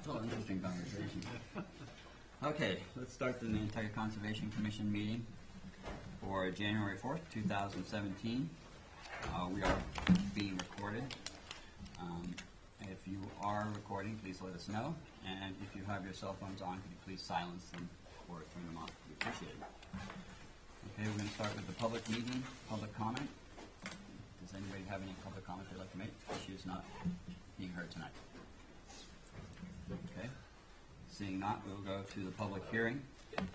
It's all interesting conversation. Okay, let's start the Nantucket Conservation Commission meeting for January 4th, 2017. We are being recorded. If you are recording, please let us know. And if you have your cell phones on, could you please silence them or turn them off? We appreciate it. Okay, we're going to start with the public meeting, public comment. Does anybody have any public comment they'd like to make? She is not being heard tonight. Okay. Seeing not, we'll go to the public hearing.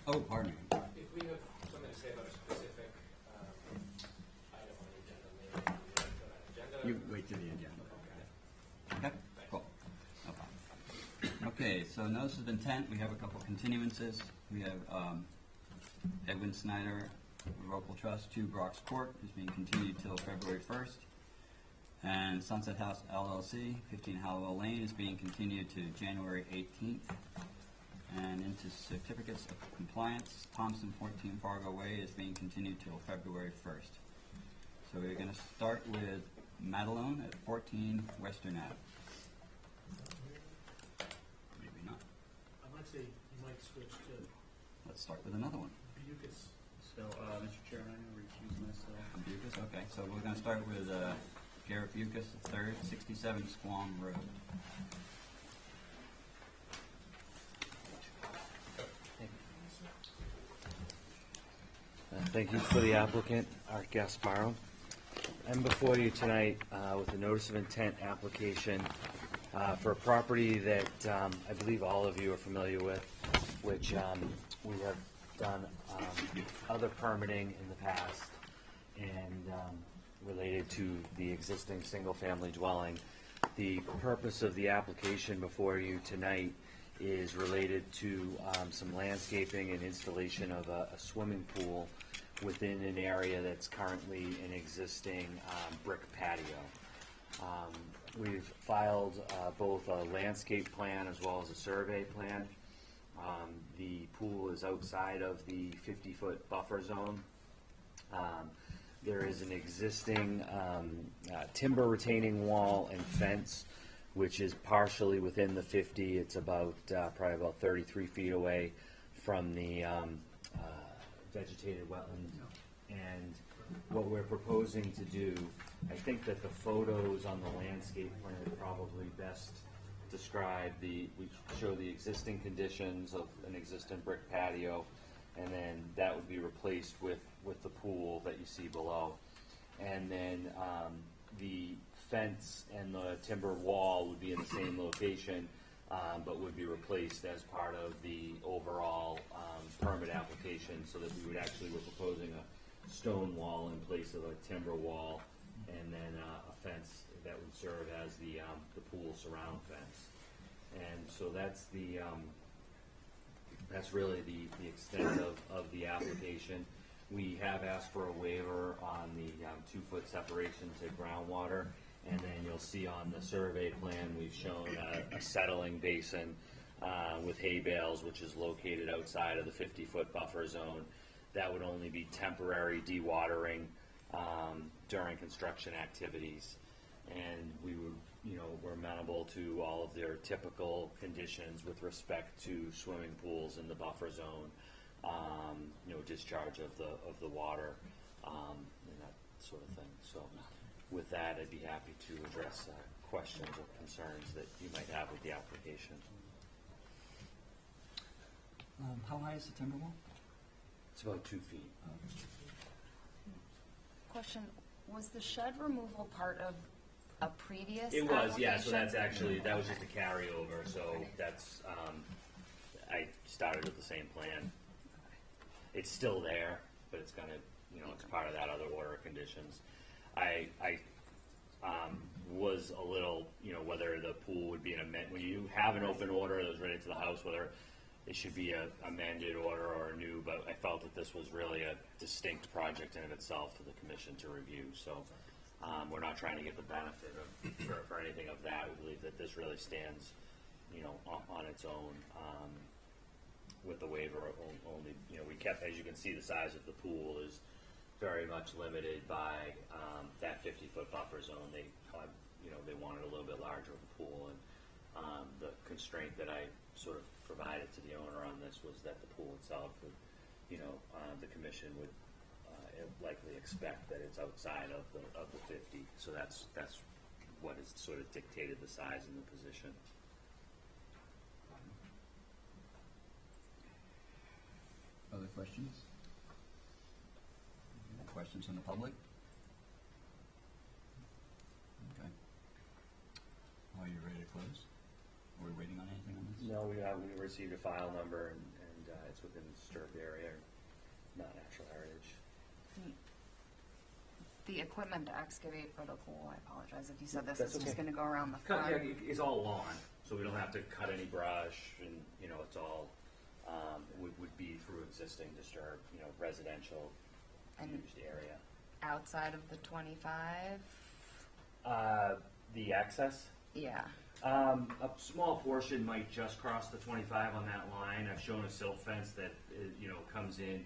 Oh, pardon me. If we have something to say about a specific item on the agenda, maybe we wait for that agenda. You wait to the agenda. Okay, cool. No problem. Okay, so notice of intent, we have a couple continuances. We have Edwin Snyder, Local Trust, 2 Brox Court, is being continued till February 1st. And Sunset House LLC, 15 Hallowell Lane, is being continued to January 18th. And into certificates of compliance, Thompson 14 Fargo Way is being continued till February 1st. So we're going to start with Madelone at 14 Western Ave. Maybe not. I might say you might switch to Let's start with another one. Bucas. So, Mr. Chairman, I'm going to recuse myself. Bucas, okay. So we're going to start with Garrett Bucas, III, 67 Squam Road. Thank you for the applicant, Art Gasparo. I'm before you tonight with a notice of intent application for a property that I believe all of you are familiar with, which we have done other permitting in the past and related to the existing single-family dwelling. The purpose of the application before you tonight is related to some landscaping and installation of a swimming pool within an area that's currently an existing brick patio. We've filed both a landscape plan as well as a survey plan. The pool is outside of the 50-foot buffer zone. There is an existing timber retaining wall and fence, which is partially within the 50. It's about probably about 33 feet away from the vegetated wetland. And what we're proposing to do, I think that the photos on the landscape plan probably best describe we show the existing conditions of an existing brick patio, and then that would be replaced with the pool that you see below. And then the fence and the timber wall would be in the same location, but would be replaced as part of the overall permit application, so that we would actually, we're proposing a stone wall in place of a timber wall, and then a fence that would serve as the pool surround fence. And so that's that's really the extent of the application. We have asked for a waiver on the 2-foot separation to groundwater, and then you'll see on the survey plan we've shown a settling basin with hay bales, which is located outside of the 50-foot buffer zone. That would only be temporary dewatering during construction activities, and we would, we're amenable to all of their typical conditions with respect to swimming pools in the buffer zone, discharge of the water, and that sort of thing. So, with that, I'd be happy to address questions or concerns that you might have with the application. How high is the timber wall? It's about 2 feet. Question, was the shed removal part of a previous It was, yeah, so application? that was just a carryover, so that's, I started with the same plan. It's still there, but it's gonna, it's part of that other order of conditions. I was a little, whether the pool would be an amendment, when you have an open order that was ready to the house, whether it should be a amended order or a new, but I felt that this was really a distinct project in of itself for the commission to review. So we're not trying to get the benefit of for anything of that. We believe that this really stands, on its own. With the waiver only, we kept, as you can see, the size of the pool is very much limited by that 50-foot buffer zone. They wanted a little bit larger of a pool, and the constraint that I sort of provided to the owner on this was that the pool itself would, the commission would likely expect that it's outside of the 50. So that's what has sort of dictated the size and the position. Other questions? Questions from the public? Okay. Are you ready to close? Are we waiting on anything on this? No, we received a file number, and it's within the disturbed area, not natural heritage. The equipment to excavate for the pool, I apologize if you said this, That's is just okay. gonna go around the Cut, front. yeah, it's all lawn, so we don't have to cut any brush, and, it's all, would be through existing disturbed, residential And- used area. Outside of the 25? The access? Yeah. A small portion might just cross the 25 on that line. I've shown a silt fence that, comes in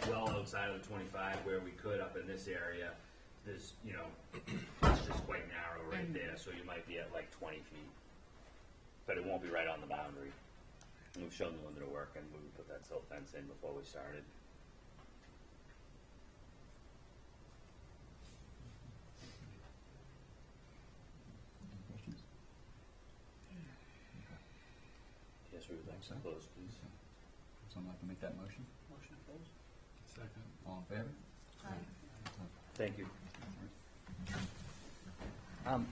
well outside of the 25 where we could up in this area. There's, it's just quite narrow right there, so you might be at like 20 feet. But it won't be right on the boundary. And we've shown the limit of work, and we put that silt fence in before we started. Any questions? Yes, we would like to Okay. close, please. Someone like to make that motion? Motion to close? Second. All in favor? Thank you. I'm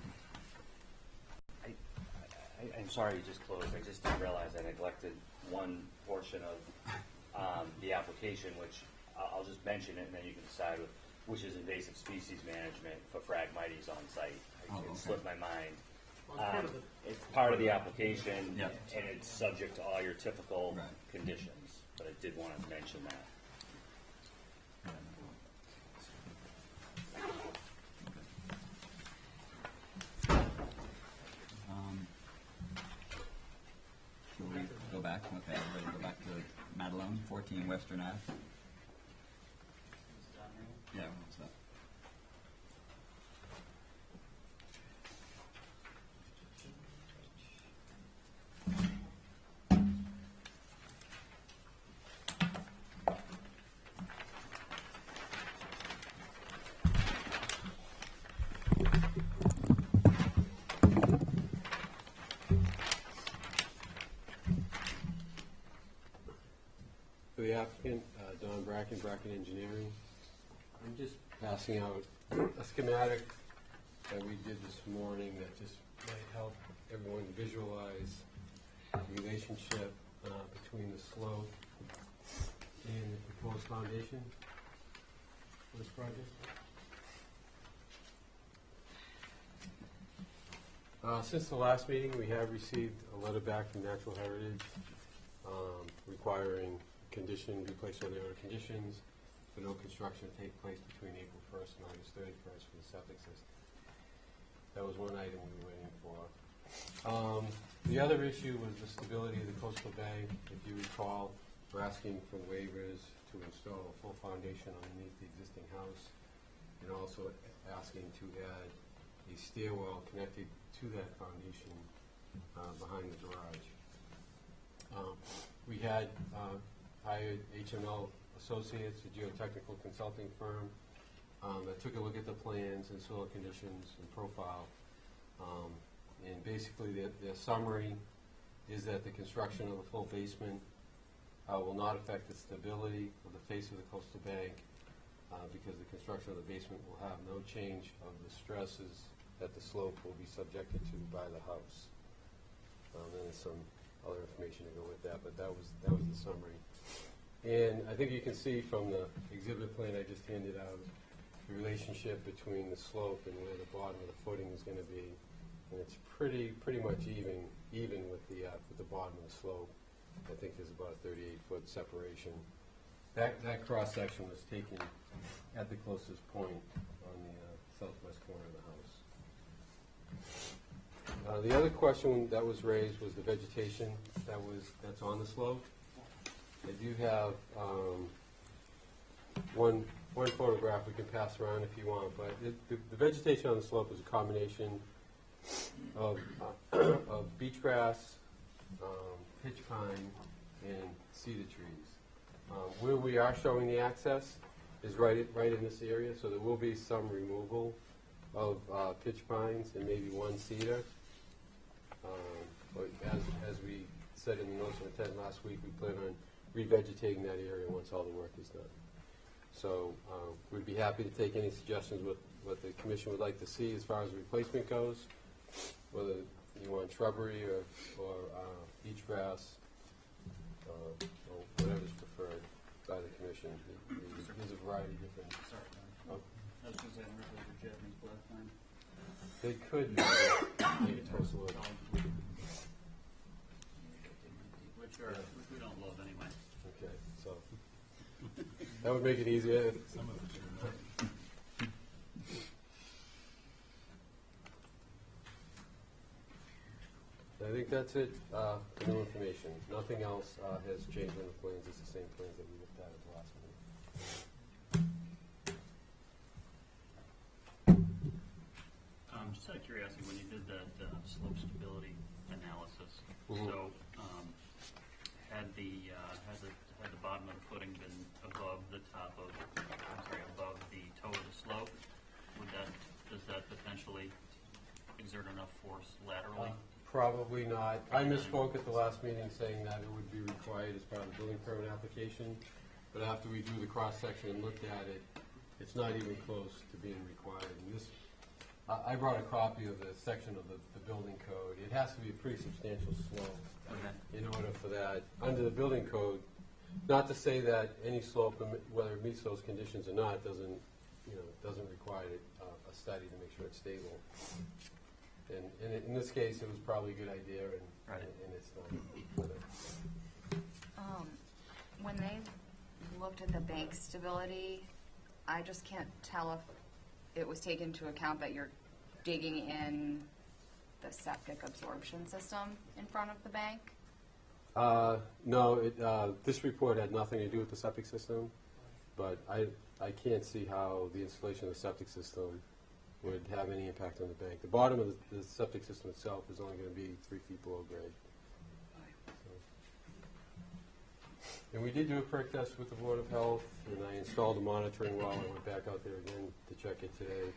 sorry you just closed. I just didn't realize I neglected one portion of the application, which I'll just mention it and then you can decide, which is invasive species management for Phragmites on site. Oh, okay. It slipped my mind. Well, it's part of the, It's part of the application, Yep. and it's subject to all your typical Right. conditions, but I did want to mention that. Shall we go back? Okay, we're ready to go back to Madelone, 14 Western Ave. Yeah, what's that? For the applicant, Don Bracken, Bracken Engineering. I'm just passing out a schematic that we did this morning that just might help everyone visualize the relationship between the slope and the proposed foundation for this project. Since the last meeting, we have received a letter back from Natural Heritage requiring condition, be placed on the order conditions for no construction to take place between April 1st and August 31st for the septic system. That was one item we were waiting for. The other issue was the stability of the coastal bank. If you recall, we're asking for waivers to install a full foundation underneath the existing house, and also asking to add a stairwell connected to that foundation behind the garage. We had hired HML Associates, a geotechnical consulting firm, that took a look at the plans and soil conditions and profile. And basically, their summary is that the construction of the full basement will not affect the stability of the face of the coastal bank because the construction of the basement will have no change of the stresses that the slope will be subjected to by the house. And there's some other information to go with that, but that was the summary. And I think you can see from the exhibit plan I just handed out the relationship between the slope and where the bottom of the footing is going to be, and it's pretty much even with the bottom of the slope. I think there's about a 38-foot separation. That cross section was taken at the closest point on the southwest corner of the house. The other question that was raised was the vegetation that's on the slope. I do have one photograph we can pass around if you want, but the vegetation on the slope is a combination of beach grass, pitch pine and cedar trees. Where we are showing the access is right in this area, so there will be some removal of pitch pines and maybe one cedar. But as we said in the notice of intent last week, we plan on revegetating that area once all the work is done. So we'd be happy to take any suggestions with what the commission would like to see as far as replacement goes, whether you want shrubbery or beach grass, or whatever's preferred by the commission. There's a variety of different. Sorry, Oh, I was going to say, I wonder if there's a Japanese black pine. they could maybe toast a little. Which we don't love anyway. Okay, so that would make it easier. I think that's it for new information. Nothing else has changed on the plans. It's the same plans that we looked at the last meeting. Just out of curiosity, when you did that slope stability analysis, so had the bottom of the footing been above the top of, above the toe of the slope, does that potentially exert enough force laterally? Probably not. I misspoke at the last meeting saying that it would be required as part of the building permit application, but after we drew the cross-section and looked at it, it's not even close to being required. And this, I brought a copy of the section of the building code. It has to be a pretty substantial slope in order for that. Under the building code, not to say that any slope, whether it meets those conditions or not, doesn't require a study to make sure it's stable. And in this case, it was probably a good idea, and it's not. When they looked at the bank stability, I just can't tell if it was taken into account that you're digging in the septic absorption system in front of the bank. No, this report had nothing to do with the septic system, but I can't see how the installation of the septic system would have any impact on the bank. The bottom of the septic system itself is only going to be 3 feet below grade. So. And we did do a perk test with the Board of Health, and I installed a monitoring well. I went back out there again to check it today,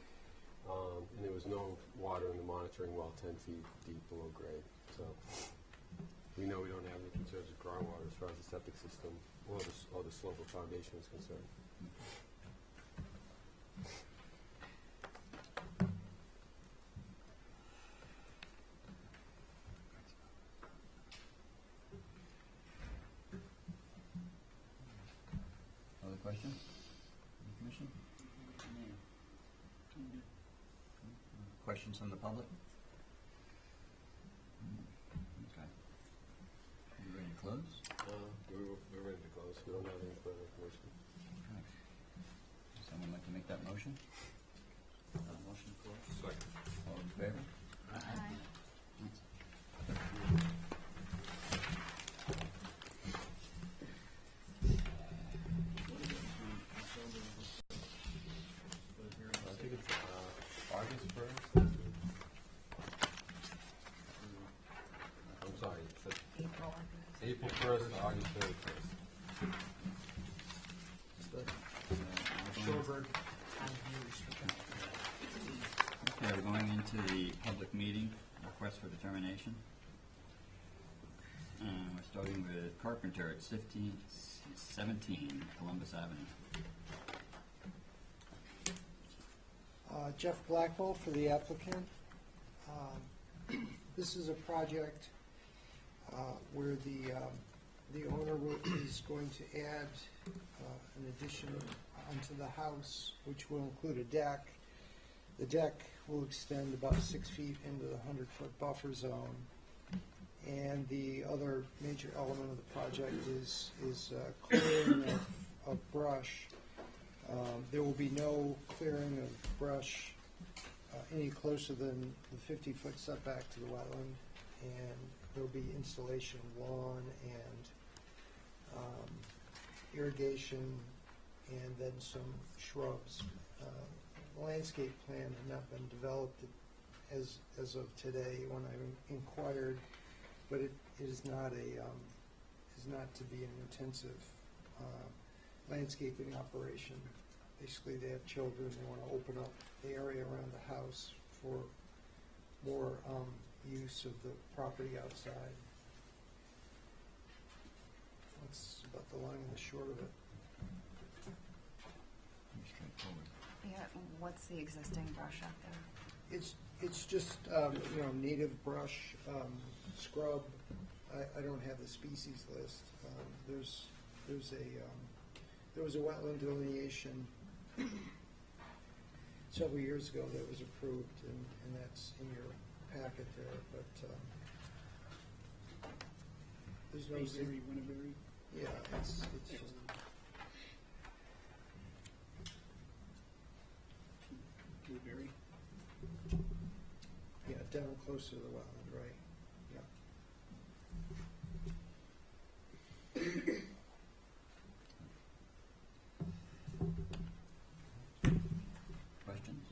and there was no water in the monitoring well 10 feet deep below grade. So we know we don't have any concerns with groundwater as far as the septic system or the slope of foundation is concerned. Other questions? Commission? Questions from the public? Okay. Are you ready to close? We're ready to close. We don't have any further information. Okay. Someone like to make that motion? Motion to close. Second. All in favor? Aye. I think it's August 1st. I'm sorry. It's April. April 1st to August 31st. Shorebird. Okay, we're going into the public meeting, request for determination. We're starting with Carpenter at 17 Columbus Avenue. Jeff Blackwell for the applicant. This is a project where the owner is going to add an addition onto the house, which will include a deck. The deck will extend about 6 feet into the 100-foot buffer zone. And the other major element of the project is clearing of brush. There will be no clearing of brush any closer than the 50-foot setback to the wetland, and there will be installation of lawn and irrigation, and then some shrubs. The landscape plan had not been developed as of today when I inquired, but it is not to be an intensive landscaping operation. Basically, they have children, they want to open up the area around the house for more use of the property outside. That's about the long and the short of it. Pretty straightforward. Yeah, what's the existing brush out there? It's just, native brush, scrub. I don't have the species list. There was a wetland delineation several years ago that was approved, and that's in your packet there, but, there's no. Bayberry, Winterberry. Yeah, it's just, Blueberry. yeah, down close to the wetland, right, yeah. Questions?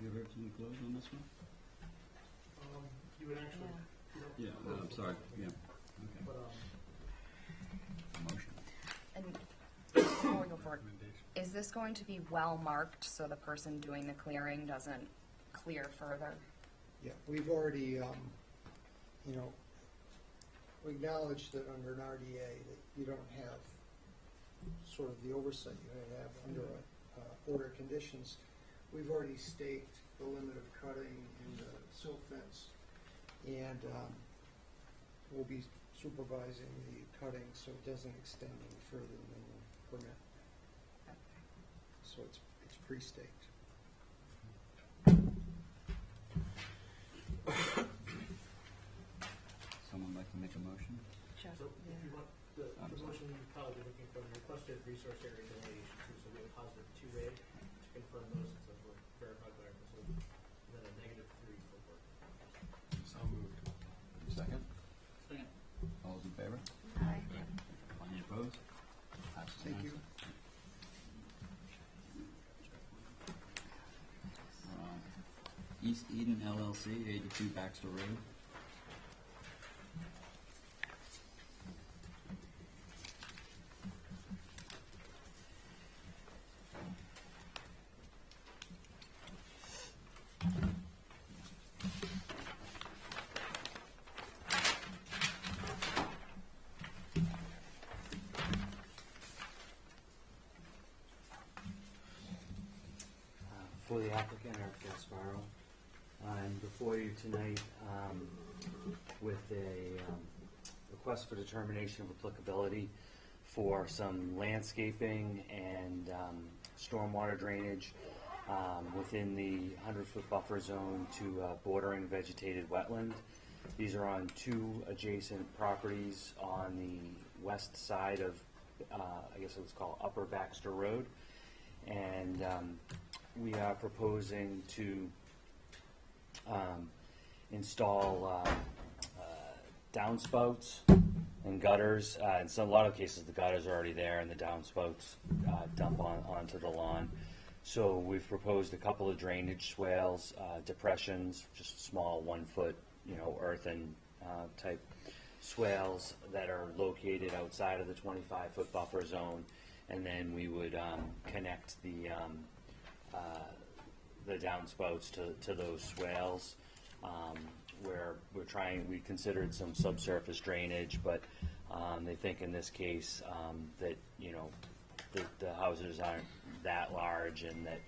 You ever have to close on this one? You would actually, Yeah. Yeah, I'm sorry, yeah, okay. but, Motion. And before we go forward, is this going to be well marked so the person doing the clearing doesn't clear further? Yeah, we've already, we acknowledge that under an RDA that you don't have sort of the oversight you have under order of conditions. We've already staked the limit of cutting in the silt fence, and we'll be supervising the cutting so it doesn't extend any further than the permit. So it's pre-staked. Someone like to make a motion? Jeff? so if you want, the I'm sorry. motion you'd probably be looking for the requested resource area delineation too, so we have a positive 2A to confirm those since those were verified by our consultant, and then a negative 3 for work. So moved. Second? Second. All those in favor? Aye. Any opposed? Passes Thank you. unanimously. East Eden LLC, 82 Baxter Road. For the applicant, Eric Gasparo, I'm before you tonight with a request for determination of applicability for some landscaping and stormwater drainage within the 100-foot buffer zone to bordering vegetated wetland. These are on two adjacent properties on the west side of, I guess it was called Upper Baxter Road. And we are proposing to install downspouts and gutters. In a lot of cases, the gutters are already there, and the downspouts dump onto the lawn. So we've proposed a couple of drainage swales, depressions, just small 1 foot, earthen type swales that are located outside of the 25-foot buffer zone, and then we would connect the downspouts to those swales. Where we considered some subsurface drainage, but they think in this case that the houses aren't that large, and that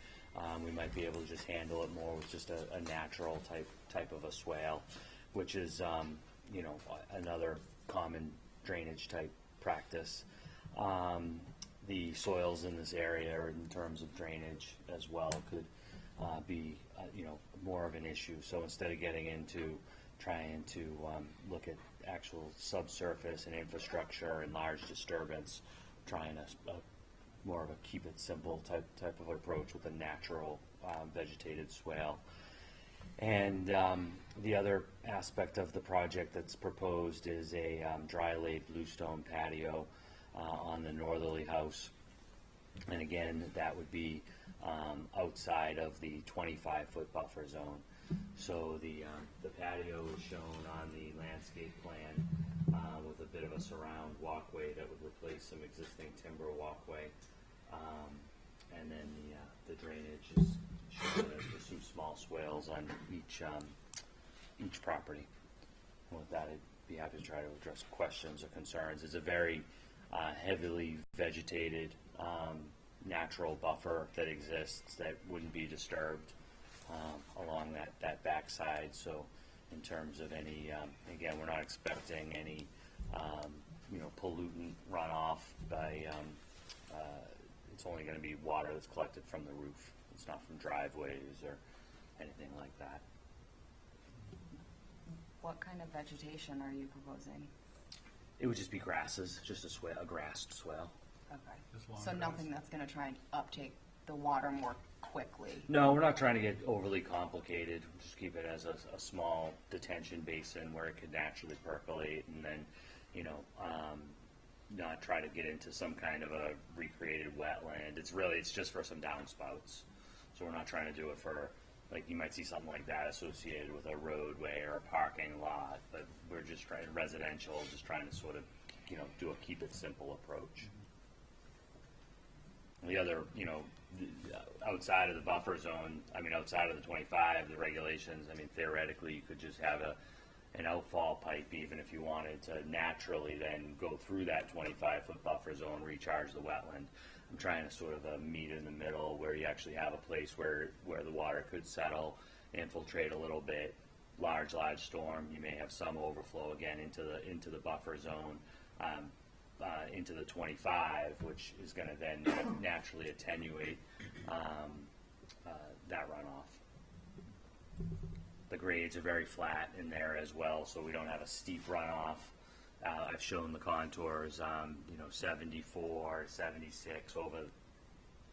we might be able to just handle it more with just a natural type of a swale, which is another common drainage type practice. The soils in this area, in terms of drainage as well, could be more of an issue. So instead of getting into trying to look at actual subsurface and infrastructure and large disturbance, trying a more of a keep it simple type of approach with a natural vegetated swale. And the other aspect of the project that's proposed is a dry laid bluestone patio on the northerly house. And again, that would be outside of the 25-foot buffer zone. So the patio is shown on the landscape plan with a bit of a surround walkway that would replace some existing timber walkway. And then the drainage is shown as just some small swales on each property. And with that, I'd be happy to try to address questions or concerns. It's a very heavily vegetated natural buffer that exists that wouldn't be disturbed along that backside. So in terms of any, again, we're not expecting any pollutant runoff by, it's only going to be water that's collected from the roof. It's not from driveways or anything like that. What kind of vegetation are you proposing? It would just be grasses, just a swale, a grassed swale. Okay. So nothing that's going to try and uptake the water more quickly? No, we're not trying to get overly complicated. We'll just keep it as a small detention basin where it could naturally percolate, and then, not try to get into some kind of a recreated wetland. It's just for some downspouts. So we're not trying to do it for, like, you might see something like that associated with a roadway or a parking lot, but we're just trying residential, just trying to sort of, do a keep it simple approach. The other, outside of the buffer zone, outside of the 25, the regulations, theoretically, you could just have an outfall pipe, even if you wanted to naturally then go through that 25-foot buffer zone, recharge the wetland. I'm trying to sort of meet in the middle where you actually have a place where the water could settle, infiltrate a little bit. Large storm, you may have some overflow again into the buffer zone, into the 25, which is going to then naturally attenuate that runoff. The grades are very flat in there as well, so we don't have a steep runoff. I've shown the contours, 74, 76, over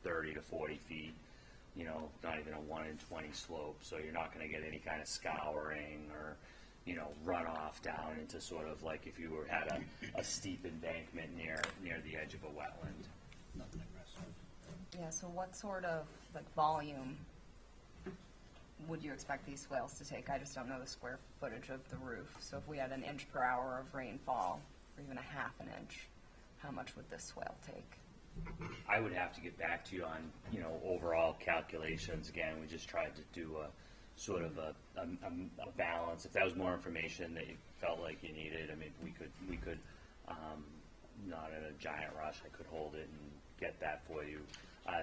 30 to 40 feet, not even a 1 in 20 slope, so you're not going to get any kind of scouring or, runoff down into sort of like if you had a steep embankment near the edge of a wetland. Nothing aggressive. Yeah, so what sort of volume would you expect these swales to take? I just don't know the square footage of the roof. So if we had an inch per hour of rainfall, or even a half an inch, how much would this swale take? I would have to get back to you on, overall calculations. Again, we just tried to do a sort of a balance. If that was more information that you felt like you needed, we could, not in a giant rush, I could hold it and get that for you.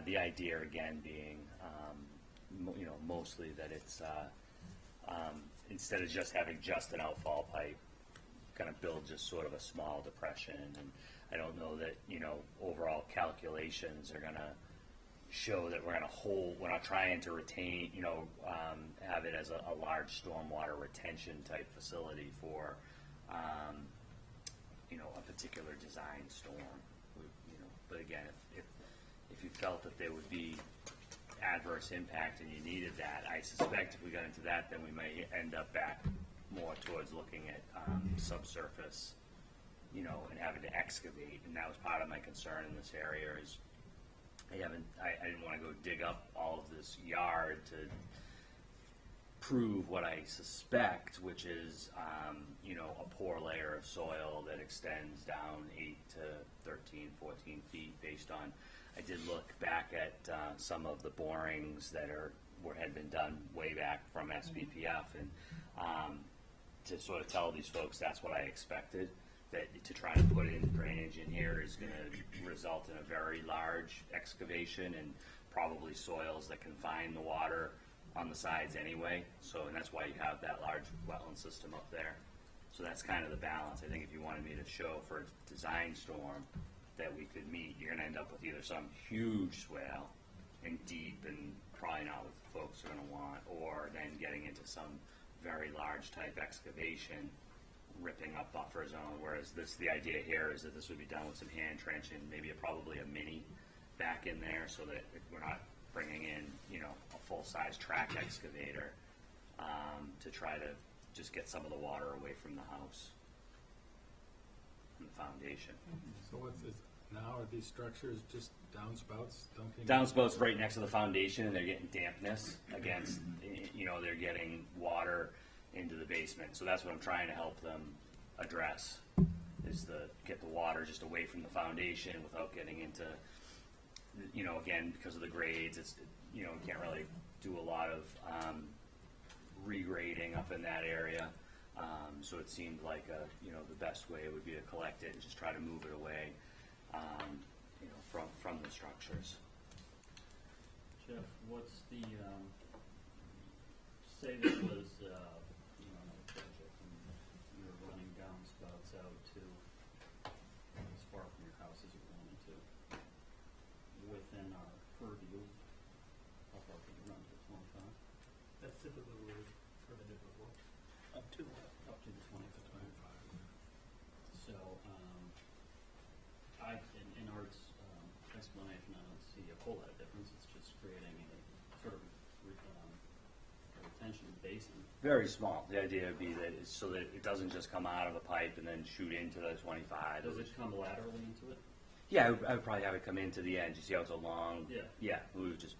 The idea, again, being, mostly that it's, instead of just having just an outfall pipe, kind of build just sort of a small depression. And I don't know that, overall calculations are going to show that we're going to hold, we're not trying to retain, have it as a large stormwater retention type facility for, a particular design storm. But again, if you felt that there would be adverse impact and you needed that, I suspect if we got into that, then we may end up back more towards looking at subsurface, and having to excavate. And that was part of my concern in this area is I didn't want to go dig up all of this yard to prove what I suspect, which is, a poor layer of soil that extends down 8 to 13, 14 feet based on, I did look back at some of the borings that had been done way back from SBPF, and to sort of tell these folks that's what I expected, that to try to put in drainage in here is going to result in a very large excavation and probably soils that confine the water on the sides anyway. So, and that's why you have that large wetland system up there. So that's kind of the balance. I think if you wanted me to show for a design storm that we could meet, you're going to end up with either some huge swale and deep and probably not what the folks are going to want, or then getting into some very large type excavation, ripping up buffer zone, whereas the idea here is that this would be done with some hand trenching, maybe probably a mini back in there, so that we're not bringing in, a full-size track excavator to try to just get some of the water away from the house and the foundation. So now? Are these structures just downspouts dumping? Downspouts right next to the foundation, and they're getting dampness against, they're getting water into the basement. So that's what I'm trying to help them address, is get the water just away from the foundation without getting into, again, because of the grades, it's, you can't really do a lot of regrading up in that area. So it seemed like, the best way would be to collect it and just try to move it away, from the structures. Jeff, what's the, say this was, another project and you're running downspouts out to as far from your house as you wanted to, within our purview, how far can you run to 25? That's typically what we've permitted before. Up to Up to the 25. 25. So, in Art's explanation, I don't see a whole lot of difference. It's just creating a sort of a retention basin. Very small. The idea would be that it's so that it doesn't just come out of a pipe and then shoot into the 25. Does it come laterally into it? Yeah, I would probably have it come into the end. You see how it's a long? Yeah. Yeah, we would just,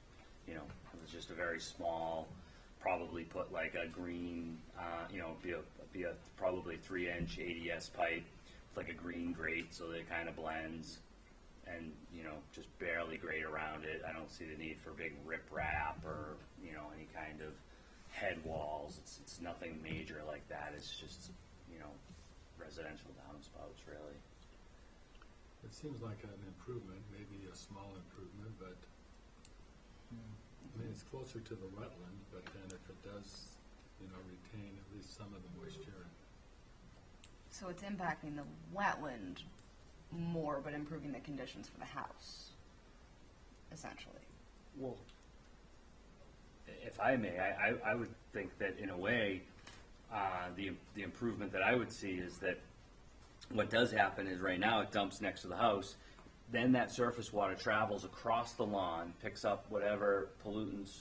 it was just a very small, probably put like a green, be a probably 3-inch ADS pipe with like a green grate so that it kind of blends, and just barely grate around it. I don't see the need for big riprap or any kind of head walls. It's nothing major like that. It's just residential downspouts really. It seems like an improvement, maybe a small improvement, but I mean, it's closer to the wetland, but then if it does, retain at least some of the moisture. So it's impacting the wetland more, but improving the conditions for the house, essentially. Well, if I may, I would think that in a way, the improvement that I would see is that what does happen is right now it dumps next to the house, then that surface water travels across the lawn, picks up whatever pollutants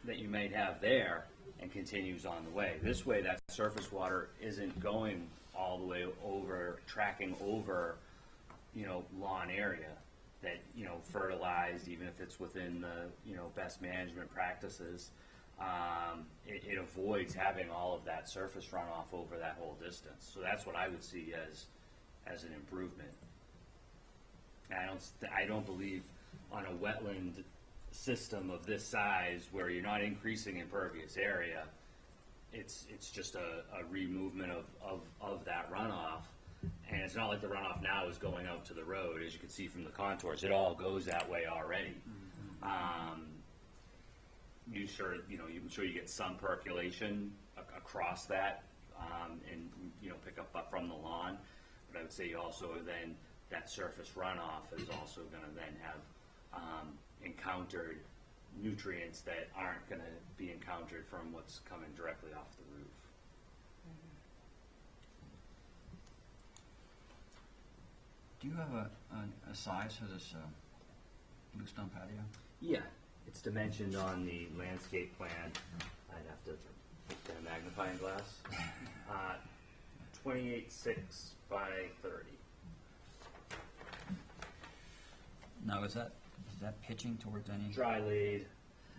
that you might have there, and continues on the way. This way, that surface water isn't going all the way over, tracking over, lawn area that, fertilized, even if it's within the, best management practices. It avoids having all of that surface runoff over that whole distance. So that's what I would see as an improvement. And I don't believe on a wetland system of this size where you're not increasing impervious area, it's just a removement of that runoff. And it's not like the runoff now is going out to the road, as you can see from the contours. It all goes that way already. I'm sure you get some percolation across that, and pick up from the lawn. But I would say also then that surface runoff is also going to then have encountered nutrients that aren't going to be encountered from what's coming directly off the roof. Do you have a size for this bluestone patio? Yeah, it's dimensioned on the landscape plan. I'd have to get a magnifying glass. 28.6 by 30. Now, is that pitching towards any? Dry laid.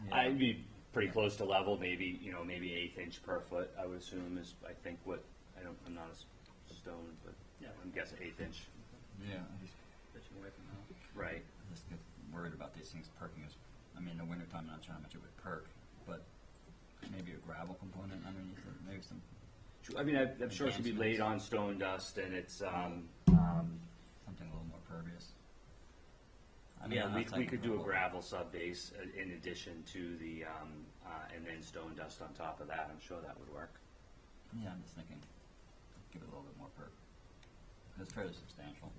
Yeah. I'd be pretty close to level, maybe 1/8 inch per foot. I would assume is I'm not a stone, but Yeah. I'm guessing 1/8 inch. Yeah, I just Pitching away from the house. Right. I just get worried about these things perking. In the wintertime, I'm not sure how much it would perk, but maybe a gravel component underneath it, maybe some. I'm sure it should be laid on stone dust, and it's Something a little more pervious. we could do a gravel sub base in addition to the and then stone dust on top of that. I'm sure that would work. Yeah, I'm just thinking, give it a little bit more perk. It's fairly substantial.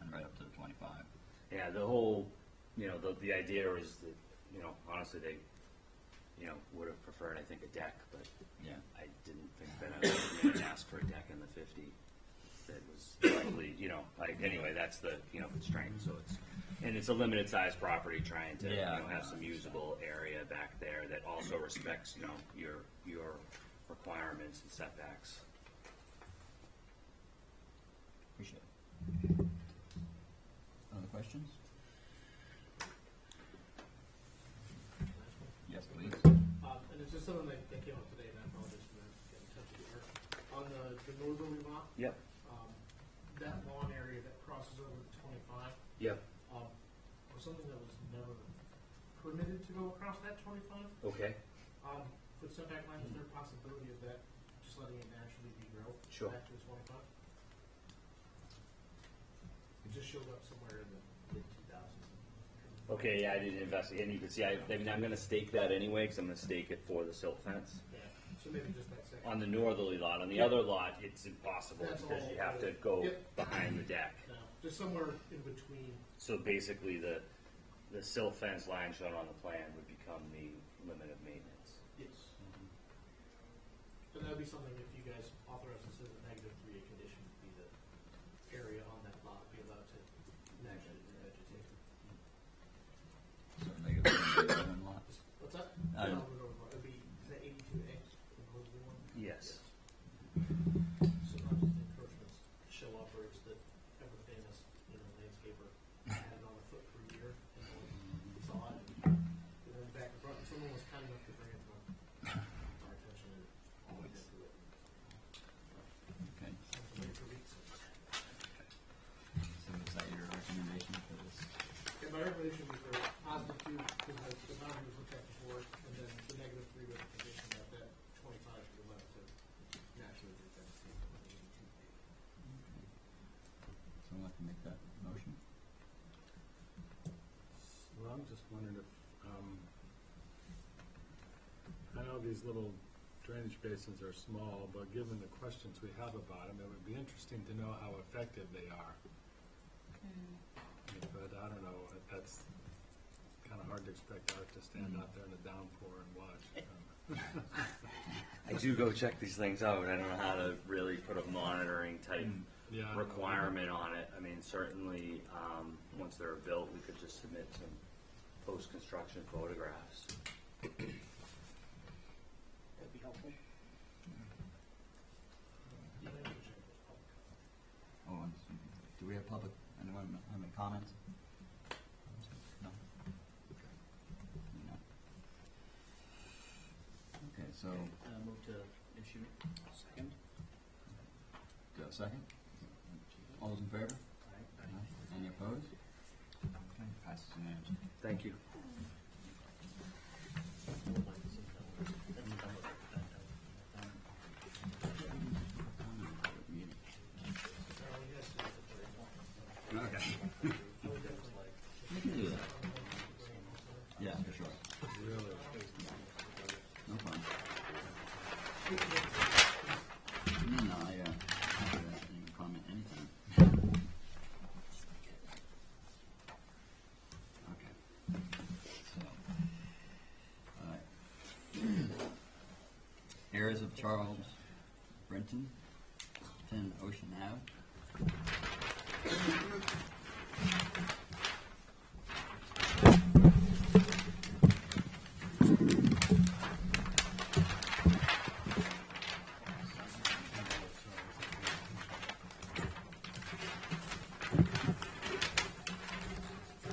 And right up to the 25. Yeah, the whole, the idea is that, honestly, they, would have preferred, I think, a deck, but Yeah. I didn't think that I was going to ask for a deck in the 50. That was likely, anyway, that's the, constraint. So it's a limited size property trying to, Yeah. have some usable area back there that also respects, your requirements and setbacks. Appreciate it. questions? Yes, please. And it's just something that came up today, and I apologize for getting in touch with you. On the northerly lot, Yep. that lawn area that crosses over to 25, Yep. was something that was never permitted to go across that 25. Okay. With setback line, is there a possibility of that just letting it naturally regrow Sure. back to the 25? It just showed up somewhere in the mid-2000s. Okay, yeah, I didn't investigate, and you can see, I mean, I'm gonna stake that anyway, because I'm gonna stake it for the silt fence. Yeah, so maybe just that second. On the northerly lot, on the other lot, it's impossible, That's because all you have to right. go Yep. behind the deck. No, just somewhere in between. So basically, the silt fence line shown on the plan would become the limit of maintenance. Yes. And that'd be something if you guys authorize this as a -3 condition, would be the area on that lot be allowed to naturally revegetate. So negative lot. What's that? Uh, No, it'd be the 82A, the proposed one. Yes. Sometimes these encroachments show up, or it's the ever famous, landscaper had it on the foot for a year, and no one saw it. And then back in front, and someone was kind enough to bring it to our attention, and we did do it. Okay, It was waiting for weeks. so is that your recommendation for this? Yeah, my recommendation would be for positive 2, because the boundary was looked at before, and then the -3 with the condition that that 25 should be allowed to naturally revegetate on the 82A. Someone like to make that motion? Well, I'm just wondering if, I know these little drainage basins are small, but given the questions we have about them, it would be interesting to know how effective they are. But I don't know, that's kind of hard to expect Art to stand out there in the downpour and watch. I do go check these things out. I don't know how to really put a monitoring type Yeah, I know. requirement on it. I mean, certainly, once they're built, we could just submit some post-construction photographs. That'd be helpful. Oh, do we have public, anyone have any comments? No? No. Okay, so, Move to issue. Second. do a second? All those in favor? Any opposed? Okay, passes unanimously. Thank you. Okay. You can do that. Yeah, for sure. Really? No problem. No, I you can comment anytime. Okay. So, all right. Heirs of Charles Brenton, 10 Ocean Ave.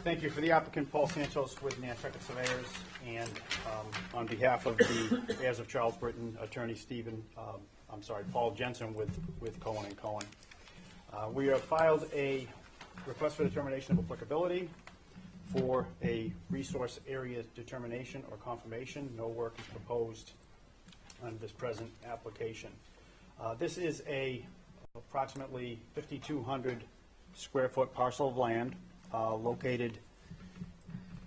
Thank you. For the applicant, Paul Santos with Nantucket Surveyors, and on behalf of the heirs of Charles Britton, attorney Paul Jensen with Cohen and Cohen. We have filed a request for determination of applicability for a resource area determination or confirmation. No work is proposed on this present application. This is a approximately 5,200 square foot parcel of land located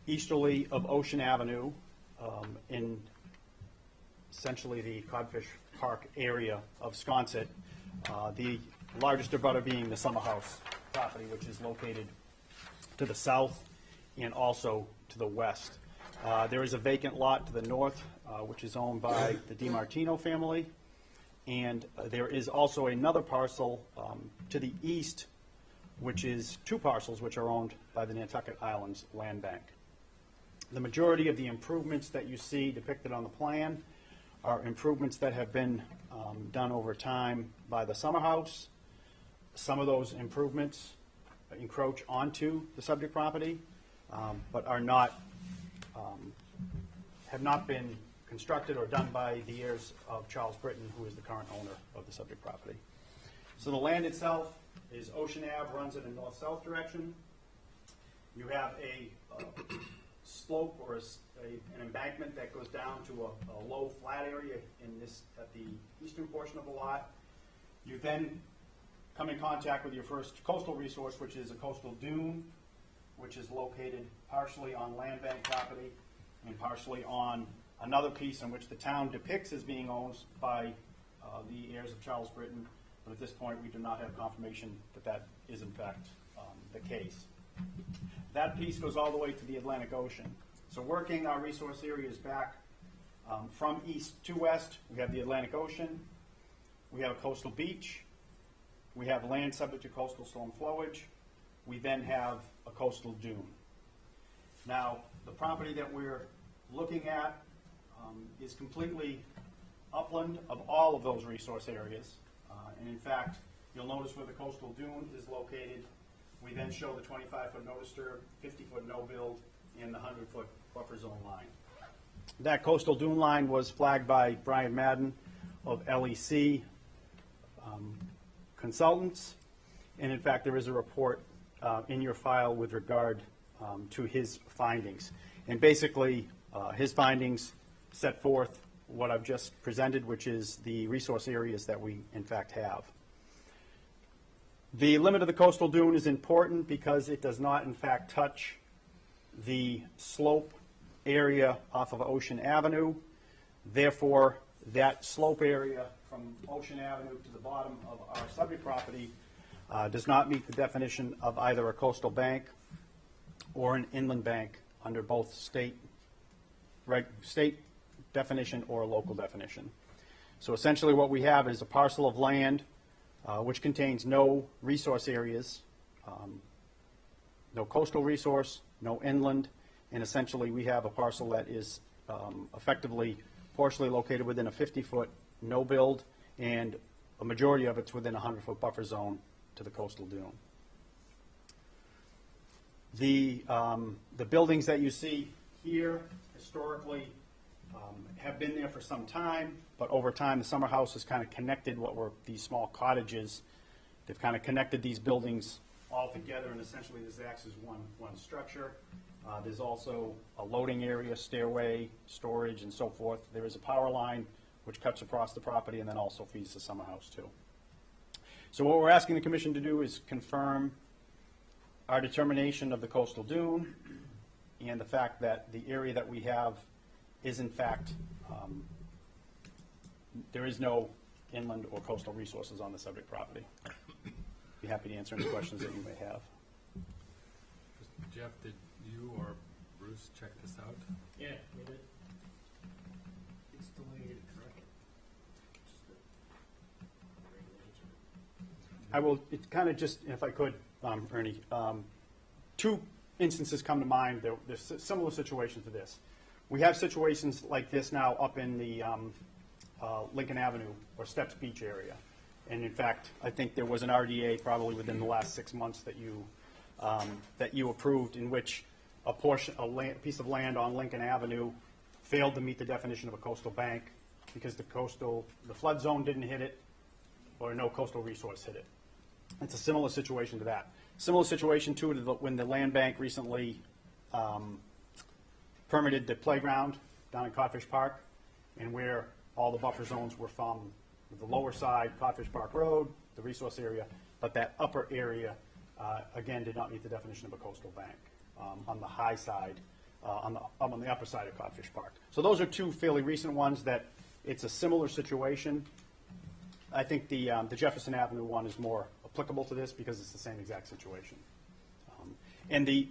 easterly of Ocean Avenue in essentially the Codfish Park area of Sconset. The largest abutter being the Summer House property, which is located to the south and also to the west. There is a vacant lot to the north, which is owned by the DiMartino family. And there is also another parcel to the east, which is 2 parcels which are owned by the Nantucket Islands Land Bank. The majority of the improvements that you see depicted on the plan are improvements that have been done over time by the Summer House. Some of those improvements encroach onto the subject property, but are not, have not been constructed or done by the heirs of Charles Britton, who is the current owner of the subject property. So the land itself is Ocean Ave, runs in a north-south direction. You have a slope or an embankment that goes down to a low flat area at the eastern portion of the lot. You then come in contact with your first coastal resource, which is a coastal dune, which is located partially on land bank property and partially on another piece in which the town depicts as being owned by the heirs of Charles Britton, but at this point we do not have confirmation that that is in fact the case. That piece goes all the way to the Atlantic Ocean. So working our resource areas back from east to west, we have the Atlantic Ocean, we have a coastal beach, we have land subject to coastal storm flowage, we then have a coastal dune. Now, the property that we're looking at is completely upland of all of those resource areas. And in fact, you'll notice where the coastal dune is located. We then show the 25-foot no disturb, 50-foot no build, and the 100-foot buffer zone line. That coastal dune line was flagged by Brian Madden of LEC Consultants. And in fact, there is a report in your file with regard to his findings. And basically, his findings set forth what I've just presented, which is the resource areas that we in fact have. The limit of the coastal dune is important because it does not in fact touch the slope area off of Ocean Avenue. Therefore, that slope area from Ocean Avenue to the bottom of our subject property does not meet the definition of either a coastal bank or an inland bank under both state definition or a local definition. So essentially what we have is a parcel of land which contains no resource areas, no coastal resource, no inland, and essentially we have a parcel that is effectively partially located within a 50-foot no build, and a majority of it's within a 100-foot buffer zone to the coastal dune. The buildings that you see here historically have been there for some time, but over time the summer house has kind of connected what were these small cottages. They've kind of connected these buildings all together, and essentially this acts as one structure. There's also a loading area, stairway, storage, and so forth. There is a power line which cuts across the property and then also feeds the summer house too. So what we're asking the commission to do is confirm our determination of the coastal dune and the fact that the area that we have is in fact, there is no inland or coastal resources on the subject property. Be happy to answer any questions that you may have. Jeff, did you or Bruce check this out? Yeah, we did. It's delineated correctly. Just the regulations. I will, it kind of just, if I could, Ernie, two instances come to mind. There's a similar situation to this. We have situations like this now up in the Lincoln Avenue or Steps Beach area. And in fact, I think there was an RDA probably within the last 6 months that you approved, in which a piece of land on Lincoln Avenue failed to meet the definition of a coastal bank because the flood zone didn't hit it or no coastal resource hit it. It's a similar situation to that. Similar situation too to when the land bank recently permitted the playground down in Codfish Park, and where all the buffer zones were from the lower side, Codfish Park Road, the resource area, but that upper area, again, did not meet the definition of a coastal bank on the high side, on the upper side of Codfish Park. So those are two fairly recent ones that it's a similar situation. I think the Jefferson Avenue one is more applicable to this because it's the same exact situation. And the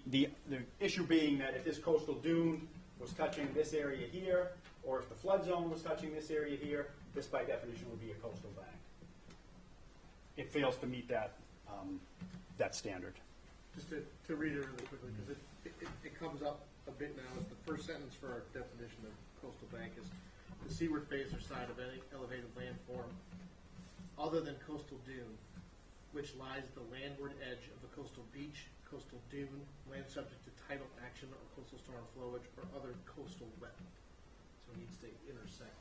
issue being that if this coastal dune was touching this area here, or if the flood zone was touching this area here, this by definition would be a coastal bank. It fails to meet that standard. Just to read it really quickly, because it comes up a bit now. As the first sentence for our definition of coastal bank is the seaward face or side of any elevated landform other than coastal dune which lies at the landward edge of a coastal beach, coastal dune, land subject to tidal action or coastal storm flowage or other coastal wetland. So it needs to intersect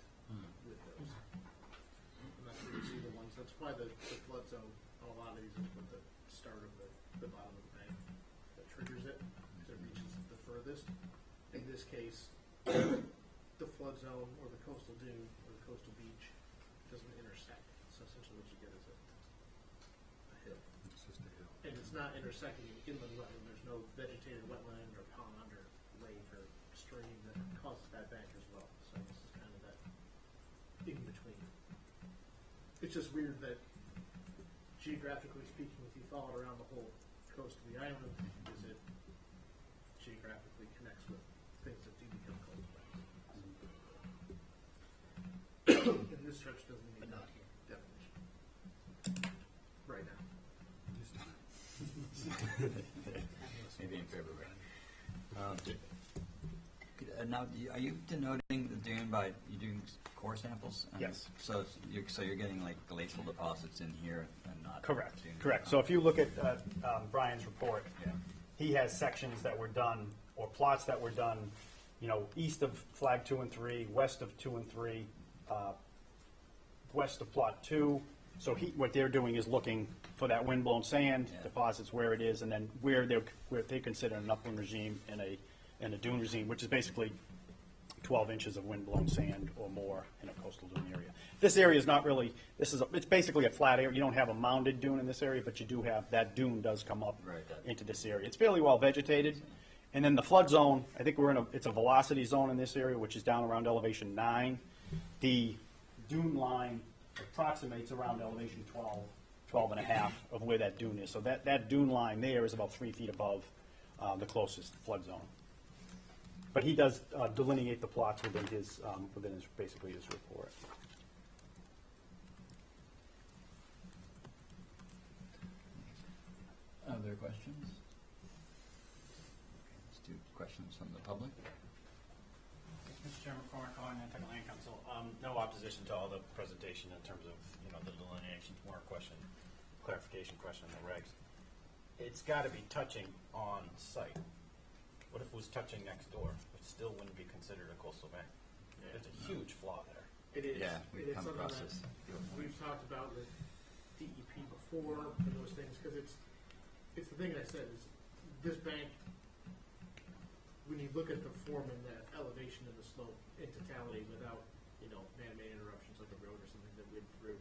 with those. And that's where you see the ones, that's why the flood zone on a lot of these is with the start of the bottom of the bank that triggers it, that reaches the furthest. In this case, the flood zone or the coastal dune or the coastal beach doesn't intersect. So essentially what you get is a hill. It's just a hill. And it's not intersecting an inland wetland. There's no vegetated wetland or pond or lake or stream that causes that bank as well. So this is kind of that in between. It's just weird that geographically speaking, if you follow it around the whole coast of the island, is it geographically connects with things that do become coastal wetlands. And this stretch doesn't meet that definition right now. Maybe in February. Now, are you denoting the dune by, you doing core samples? Yes. So you're getting like glacial deposits in here and not Correct, dune correct. So if you look at Brian's report, Yeah. he has sections that were done, or plots that were done, east of flag 2 and 3, west of 2 and 3, west of plot 2. So what they're doing is looking for that wind-blown sand, Yeah. deposits where it is, and then where they consider an upland regime and a dune regime, which is basically 12 inches of wind-blown sand or more in a coastal dune area. This area is not really, it's basically a flat area. You don't have a mounded dune in this area, but you do have, that dune does come up Right. into this area. It's fairly well vegetated. And then the flood zone, I think it's a velocity zone in this area, which is down around elevation 9. The dune line approximates around elevation 12 and a half of where that dune is. So that dune line there is about 3 feet above the closest flood zone. But he does delineate the plots within his basically his report. Other questions? Let's do questions from the public. Mr. Chairman, Cormac Collin, Nantucket Land Council. No opposition to all the presentation in terms of, the delineation, more clarification question on the regs. It's got to be touching on site. What if it was touching next door? It still wouldn't be considered a coastal bank. There's a huge flaw there. It is. Yeah, It we've is come something across that this. we've talked about with DEP before and those things, because it's the thing I said is this bank, when you look at the form and the elevation and the slope in totality without, man-made interruptions like a road or something that went through,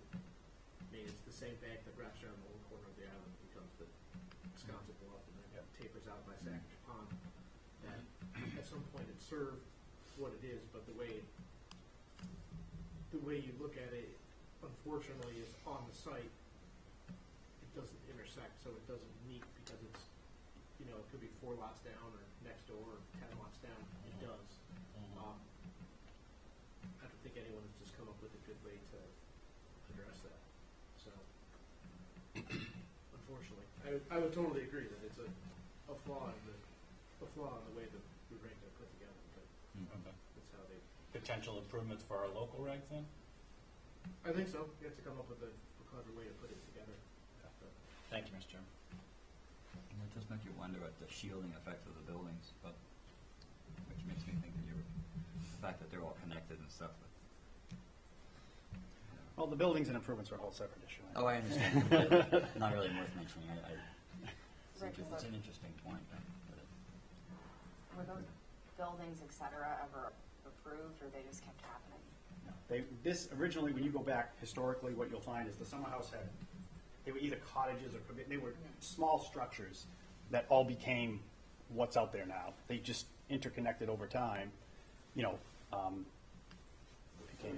it's the same bank that wraps around the whole corner of the island, becomes the Wisconsin Bluff, and then tapers out by Sackage Pond. That at some point it served what it is, but the way you look at it, unfortunately, is on the site. It doesn't intersect, so it doesn't meet because it's, it could be 4 lots down or next door or 10 lots down. It does. I don't think anyone has just come up with a good way to address that. So, unfortunately, I would totally agree that it's a flaw in the way that the regs are put together. But that's how they. Potential improvements for our local regs then? I think so. You have to come up with a clever way to put it together. Thank you, Mr. Chairman. And it does make you wonder at the shielding effect of the buildings, but which makes me think that the fact that they're all connected and stuff. Well, the buildings and improvements are a whole separate issue. Oh, I understand. But not really worth mentioning. It's an interesting point. Were those buildings, et cetera, ever approved, or they just kept happening? This originally, when you go back historically, what you'll find is the summer house they were either cottages or they were small structures that all became what's out there now. They just interconnected over time, became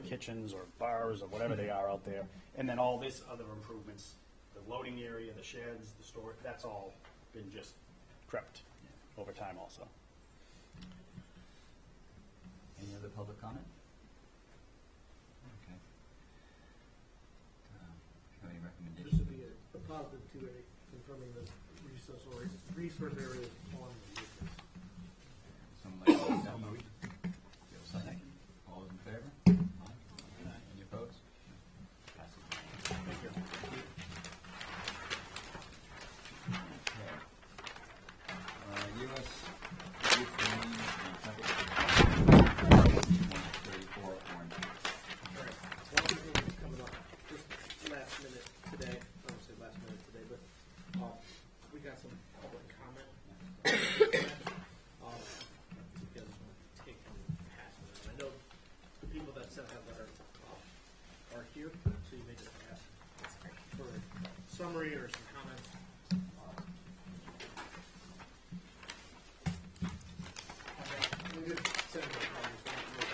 kitchens or bars or whatever they are out there. And then all this other improvements, the loading area, the sheds, the store, that's all been just crept over time also. Any other public comment? Okay. Any This recommendations? would be a positive to it, confirming the resource areas on the acres. Someone like to make that motion? Do you have a second? All those in favor? Aye. Any opposed? Passes. Thank you. that I have that are here, so you may just ask for a summary or some comments. We did send them copies, so we can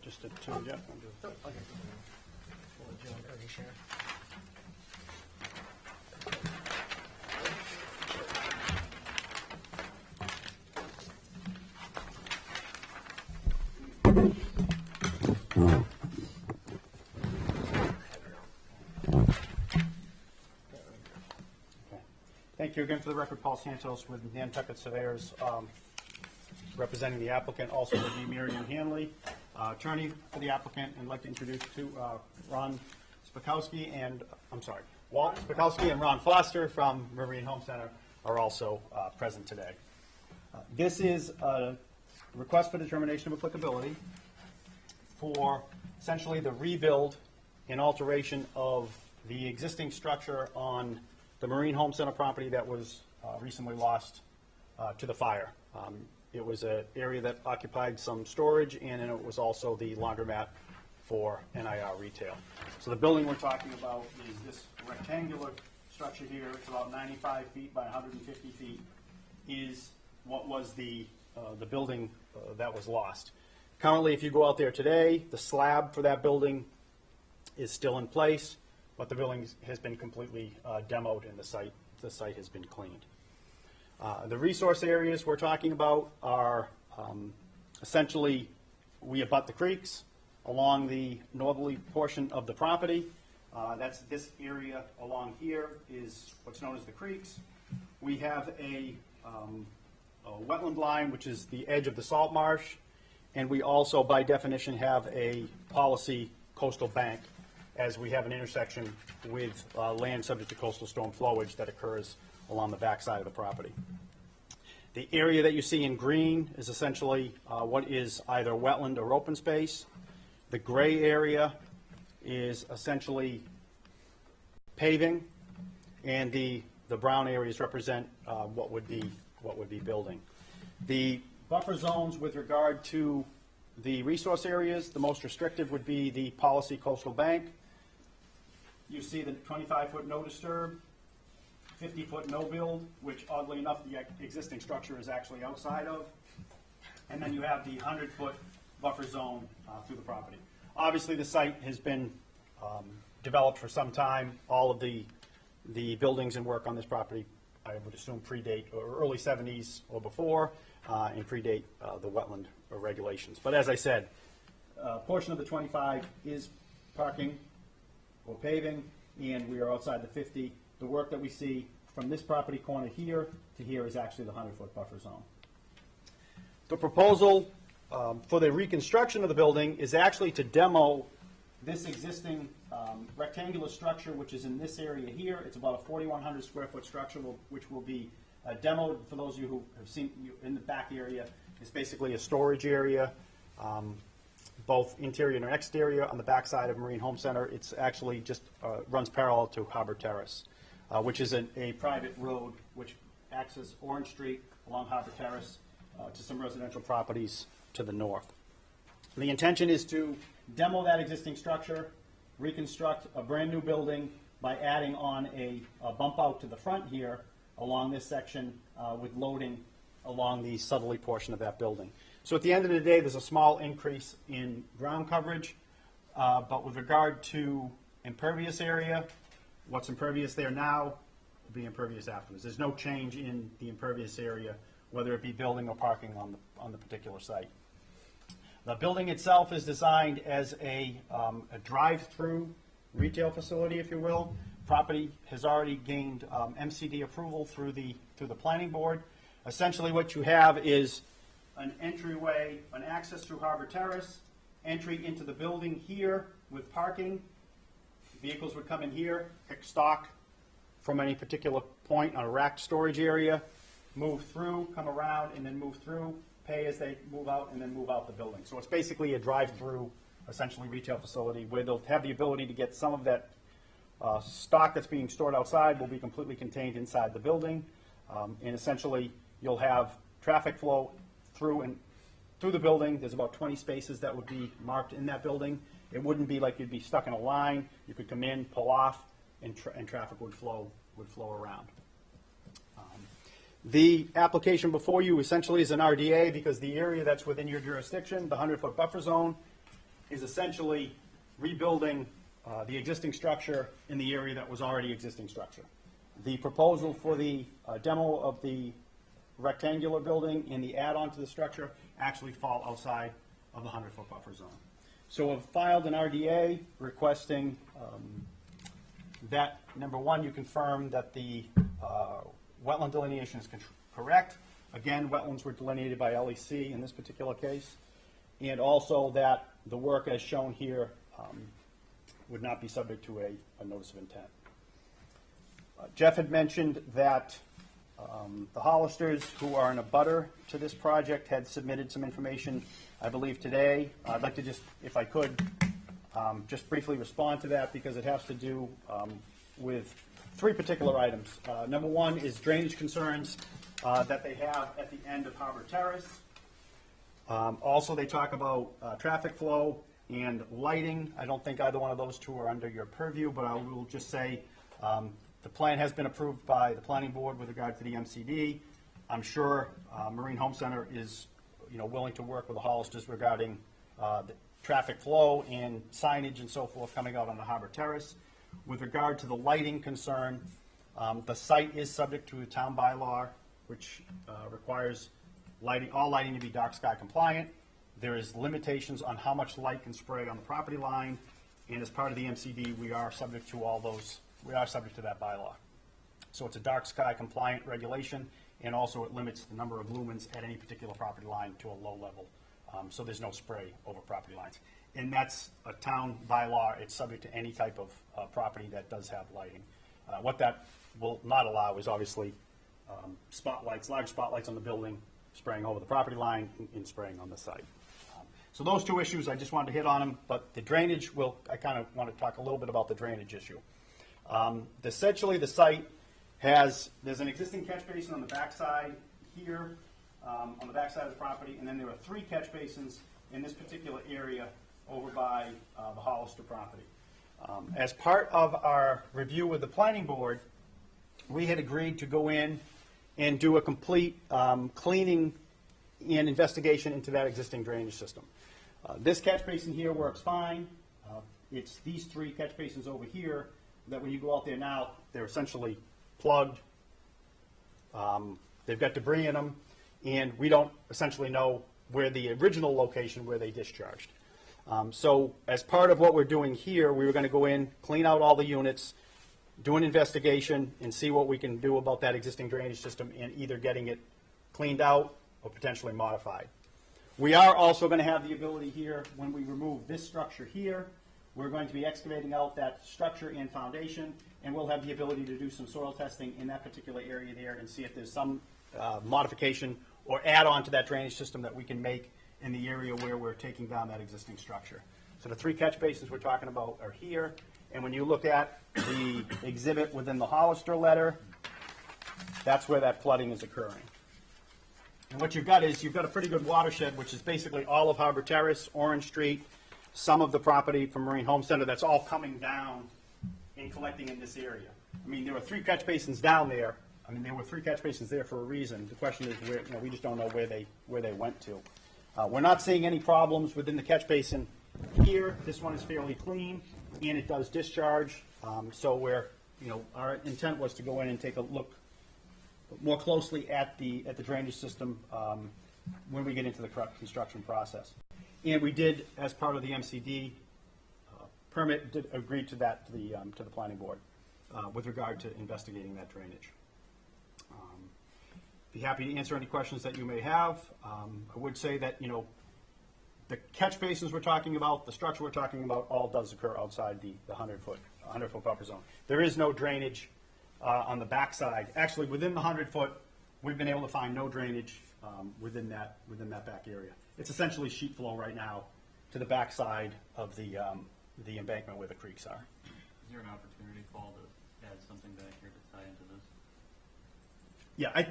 Just a two, Jeff. Thank you again. For the record, Paul Santos with Nantucket Surveyors, representing the applicant, also with me, Miriam Hanley, attorney for the applicant, and I'd like to introduce Ron Spakowski and, Walt Spakowski and Ron Foster from Marine Home Center are also present today. This is a request for determination of applicability for essentially the rebuild and alteration of the existing structure on the Marine Home Center property that was recently lost to the fire. It was an area that occupied some storage, and it was also the laundromat for NIR retail. So the building we're talking about is this rectangular structure here. It's about 95 feet by 150 feet, is what was the building that was lost. Currently, if you go out there today, the slab for that building is still in place, but the building has been completely demoed and the site has been cleaned. The resource areas we're talking about are essentially, we abut the creeks along the northerly portion of the property. That's this area along here is what's known as the creeks. We have a wetland line, which is the edge of the salt marsh, and we also, by definition, have a policy coastal bank, as we have an intersection with land subject to coastal storm flowage that occurs along the backside of the property. The area that you see in green is essentially what is either wetland or open space. The gray area is essentially paving, and the brown areas represent what would be building. The buffer zones with regard to the resource areas, the most restrictive would be the policy coastal bank. You see the 25-foot no disturb, 50-foot no build, which oddly enough the existing structure is actually outside of. And then you have the 100-foot buffer zone through the property. Obviously the site has been developed for some time. All of the buildings and work on this property, I would assume, predate or early 70s or before, and predate the wetland regulations. But as I said, a portion of the 25 is parking or paving, and we are outside the 50. The work that we see from this property corner here to here is actually the 100-foot buffer zone. The proposal for the reconstruction of the building is actually to demo this existing rectangular structure, which is in this area here. It's about a 4,100 square foot structure, which will be demoed. For those of you who have seen in the back area, it's basically a storage area, both interior and exterior. On the back side of Marine Home Center, it's actually just runs parallel to Harbor Terrace, which is a private road which accesses Orange Street along Harbor Terrace to some residential properties to the north. The intention is to demo that existing structure, reconstruct a brand new building by adding on a bump out to the front here along this section with loading along the southerly portion of that building. So at the end of the day, there's a small increase in ground coverage, but with regard to impervious area, what's impervious there now will be impervious afterwards. There's no change in the impervious area, whether it be building or parking on the particular site. The building itself is designed as a drive-through retail facility, if you will. Property has already gained MCD approval through the planning board. Essentially what you have is an entryway, an access through Harbor Terrace, entry into the building here with parking. Vehicles would come in here, pick stock from any particular point on a racked storage area, move through, come around, and then move through, pay as they move out, and then move out the building. So it's basically a drive-through essentially retail facility, where they'll have the ability to get some of that stock that's being stored outside will be completely contained inside the building. And essentially, you'll have traffic flow through the building. There's about 20 spaces that would be marked in that building. It wouldn't be like you'd be stuck in a line. You could come in, pull off, and traffic would flow around. The application before you essentially is an RDA because the area that's within your jurisdiction, the 100-foot buffer zone, is essentially rebuilding the existing structure in the area that was already existing structure. The proposal for the demo of the rectangular building and the add-on to the structure actually fall outside of the 100-foot buffer zone. So I've filed an RDA requesting that, number one, you confirm that the wetland delineation is correct. Again, wetlands were delineated by LEC in this particular case. And also that the work as shown here would not be subject to a notice of intent. Jeff had mentioned that the Hollisters, who are in a butter to this project, had submitted some information, I believe, today. I'd like to just, if I could, just briefly respond to that because it has to do with three particular items. Number one is drainage concerns that they have at the end of Harbor Terrace. Also, they talk about traffic flow and lighting. I don't think either one of those two are under your purview, but I will just say the plan has been approved by the planning board with regard to the MCD. I'm sure Marine Home Center is willing to work with the Hollisters regarding the traffic flow and signage and so forth coming out on the Harbor Terrace. With regard to the lighting concern, the site is subject to a town bylaw, which requires all lighting to be dark sky compliant. There is limitations on how much light can spray on the property line, and as part of the MCD, we are subject to all those. We are subject to that bylaw. So it's a dark sky compliant regulation, and also it limits the number of lumens at any particular property line to a low level. So there's no spray over property lines. And that's a town bylaw. It's subject to any type of property that does have lighting. What that will not allow is obviously spotlights, large spotlights on the building, spraying over the property line and spraying on the site. So those two issues, I just wanted to hit on them, but the drainage, I kind of want to talk a little bit about the drainage issue. Essentially, the site there's an existing catch basin on the backside here, on the backside of the property, and then there are 3 catch basins in this particular area over by the Hollister property. As part of our review with the planning board, we had agreed to go in and do a complete cleaning and investigation into that existing drainage system. This catch basin here works fine. It's these 3 catch basins over here that when you go out there now, they're essentially plugged. They've got debris in them, and we don't essentially know where the original location where they discharged. So as part of what we're doing here, we were going to go in, clean out all the units, do an investigation, and see what we can do about that existing drainage system and either getting it cleaned out or potentially modified. We are also going to have the ability here, when we remove this structure here, we're going to be excavating out that structure and foundation, and we'll have the ability to do some soil testing in that particular area there and see if there's some modification or add-on to that drainage system that we can make in the area where we're taking down that existing structure. So the 3 catch basins we're talking about are here, and when you look at the exhibit within the Hollister letter, that's where that flooding is occurring. And what you've got is you've got a pretty good watershed, which is basically all of Harbor Terrace, Orange Street, some of the property from Marine Home Center that's all coming down and collecting in this area. I mean, there were 3 catch basins down there. I mean, there were 3 catch basins there for a reason. The question is where, we just don't know where they went to. We're not seeing any problems within the catch basin here. This one is fairly clean, and it does discharge. So our intent was to go in and take a look more closely at the drainage system when we get into the construction process. And we did, as part of the MCD permit, did agree to that to the planning board with regard to investigating that drainage. Be happy to answer any questions that you may have. I would say that the catch basins we're talking about, the structure we're talking about, all does occur outside the 100-foot buffer zone. There is no drainage on the backside. Actually, within the 100-foot, we've been able to find no drainage within that back area. It's essentially sheet flow right now, to the backside of the embankment where the creeks are. Is there an opportunity, Paul, to add something back here to tie into this? Yeah, I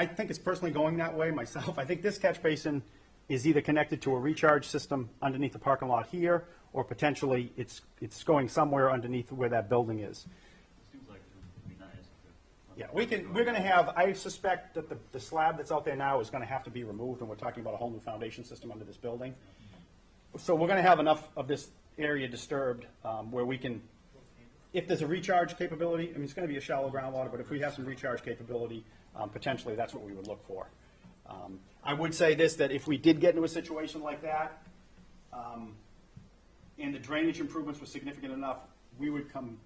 think it's personally going that way myself. I think this catch basin is either connected to a recharge system underneath the parking lot here, or potentially it's going somewhere underneath where that building is. It seems like it would be nice to. Yeah, we're going to have, I suspect that the slab that's out there now is going to have to be removed, and we're talking about a whole new foundation system under this building. So we're going to have enough of this area disturbed where we can, if there's a recharge capability, I mean, it's going to be a shallow groundwater, but if we have some recharge capability, potentially that's what we would look for. I would say this, that if we did get into a situation like that, and the drainage improvements were significant enough, we would come,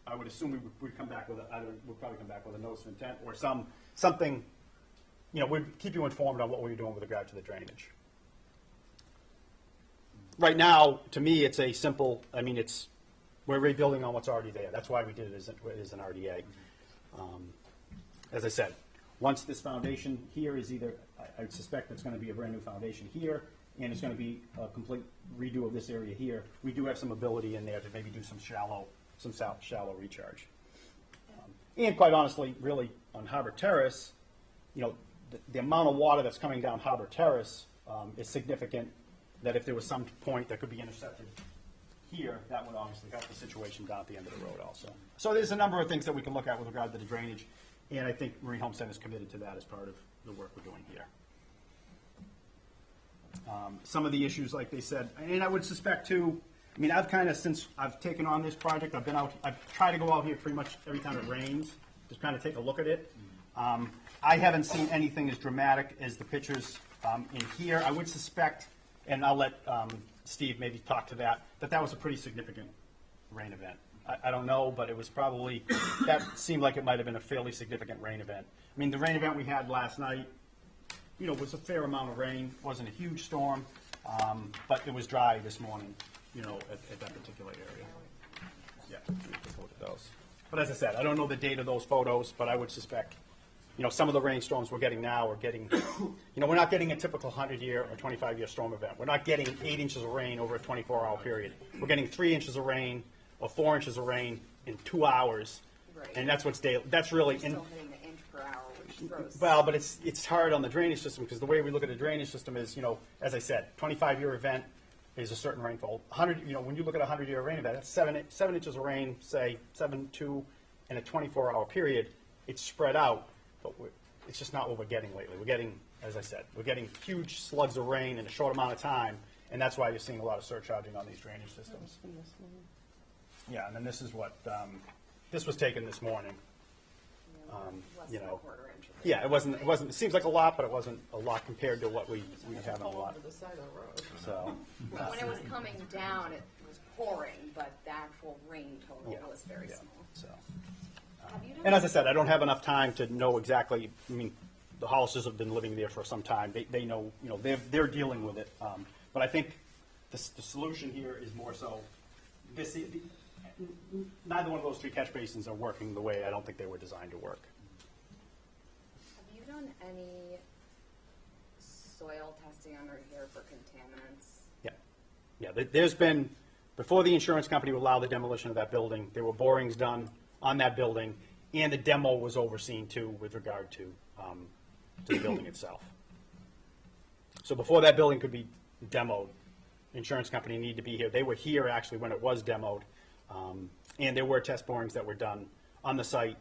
I would assume we'd come back with we'd probably come back with a notice of intent or something, we'd keep you informed on what we were doing with regard to the drainage. Right now, to me, it's a simple, we're rebuilding on what's already there. That's why we did it as an RDA. As I said, once this foundation here is either, I suspect it's going to be a brand new foundation here, and it's going to be a complete redo of this area here. We do have some ability in there to maybe do some shallow recharge. And quite honestly, really, on Harbor Terrace, the amount of water that's coming down Harbor Terrace is significant, that if there was some point that could be intercepted here, that would obviously help the situation down at the end of the road also. So there's a number of things that we can look at with regard to the drainage, and I think Marine Homestead is committed to that as part of the work we're doing here. Some of the issues, like they said, and I would suspect too, I've kind of, since I've taken on this project, I've tried to go out here pretty much every time it rains, just kind of take a look at it. I haven't seen anything as dramatic as the pictures in here. I would suspect, and I'll let Steve maybe talk to that was a pretty significant rain event. I don't know, but it was probably, that seemed like it might have been a fairly significant rain event. The rain event we had last night, was a fair amount of rain. Wasn't a huge storm, but it was dry this morning, at that particular area. Yeah, we can look at those. But as I said, I don't know the date of those photos, but I would suspect, some of the rainstorms we're getting now are getting, we're not getting a typical 100-year or 25-year storm event. We're not getting 8 inches of rain over a 24-hour period. We're getting 3 inches of rain or 4 inches of rain in 2 hours, Right. and that's what's daily. That's really You're still hitting the inch per hour, which throws. well, but it's hard on the drainage system because the way we look at the drainage system is, as I said, 25-year event is a certain rainfall. 100, when you look at a 100-year rain event, that's 7 inches of rain, say 7.2, in a 24-hour period. It's spread out, but it's just not what we're getting lately. We're getting, as I said, we're getting huge slugs of rain in a short amount of time, and that's why you're seeing a lot of surcharging on these drainage systems. Yeah, and then this is what this was taken this morning. Less than a quarter inch of rain. Yeah, it wasn't. It seems like a lot, but it wasn't a lot compared to what we have in a lot. So, When it was coming down, it was pouring, but the actual rain total Yeah. was very yeah. small. So, Have you done and as I said, I don't have enough time to know exactly. The Hollisters have been living there for some time. They know. They're dealing with it. But I think the solution here is more so. Neither one of those 3 catch basins are working the way I don't think they were designed to work. Have you done any soil testing under here for contaminants? Yeah. There's been, before the insurance company would allow the demolition of that building, there were borings done on that building, and the demo was overseen too with regard to the building itself. So before that building could be demoed, the insurance company needed to be here. They were here actually when it was demoed, and there were test borings that were done on the site,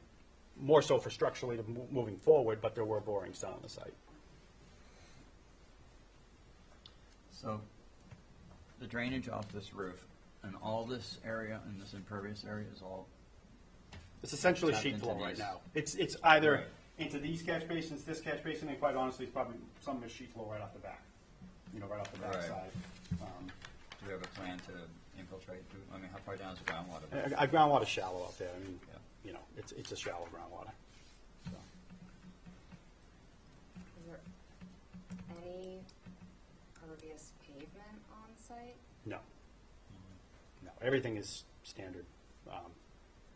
more so for structurally moving forward, but there were borings done on the site. So the drainage off this roof and all this area and this impervious area is all It's essentially Tapped sheet into flow right these. now. It's either Right. into these catch basins, this catch basin, and quite honestly, it's probably some of it's sheet flow right off the back. Right off the back Right. side. Do we have a plan to infiltrate? How far down is the groundwater? Groundwater's shallow out there. Yeah. It's a shallow groundwater. So. Is there any pervious pavement on site? No. No. Everything is standard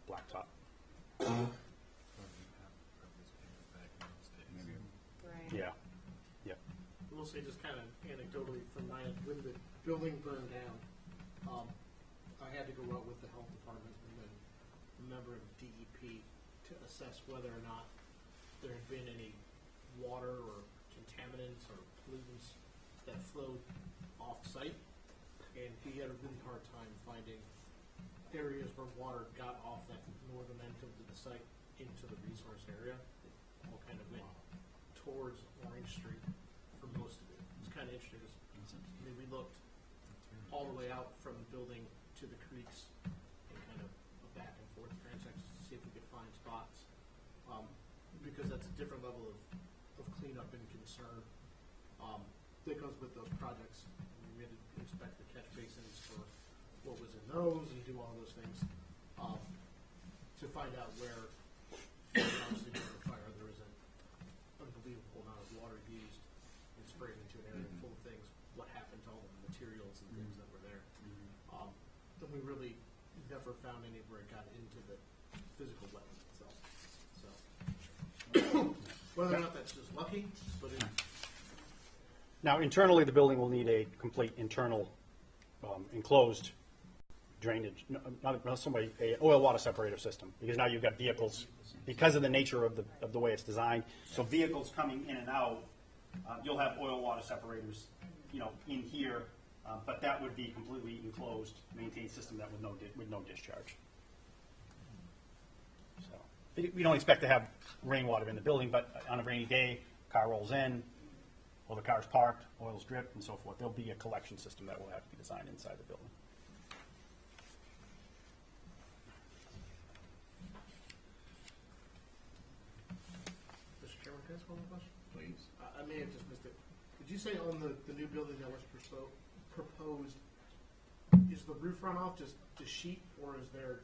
blacktop. Maybe Right. Yeah. Yep. I will say just kind of anecdotally from my end, when the building building burned down, I had to go out with the health department and then a member of DEP to assess whether or not there had been any water or contaminants or pollutants that flowed off-site. And he had a really hard time finding areas where water got off that northern end of the site into the resource area. It all kind of went towards Orange Street for most of it. It's kind of interesting. I mean, we looked all the way out from the building to the creeks and kind of a back and forth transections to see if we could find spots. Because that's a different level of cleanup and concern that goes with those projects. I mean, we had to inspect the catch basins for what was in those and do all those things to find out where, obviously, during the fire, there was an unbelievable amount of water used and sprayed into an area full of things. What happened to all the materials and things that were there? And we really never found anywhere it got into the physical wetland itself. So whether or not that's just lucky, but it, Now, internally, the building will need a complete internal enclosed drainage, a oil water separator system, because now you've got vehicles, because of the nature of the way it's designed. So vehicles coming in and out, you'll have oil water separators, in here, but that would be completely enclosed, maintained system that with no discharge. So we don't expect to have rainwater in the building, but on a rainy day, car rolls in, or the car's parked, oil's dripped, and so forth. There'll be a collection system that will have to be designed inside the building. Mr. Chairman, can I ask one more question? Please. I may have just missed it. Did you say on the new building that was proposed, is the roof runoff just sheet, or is there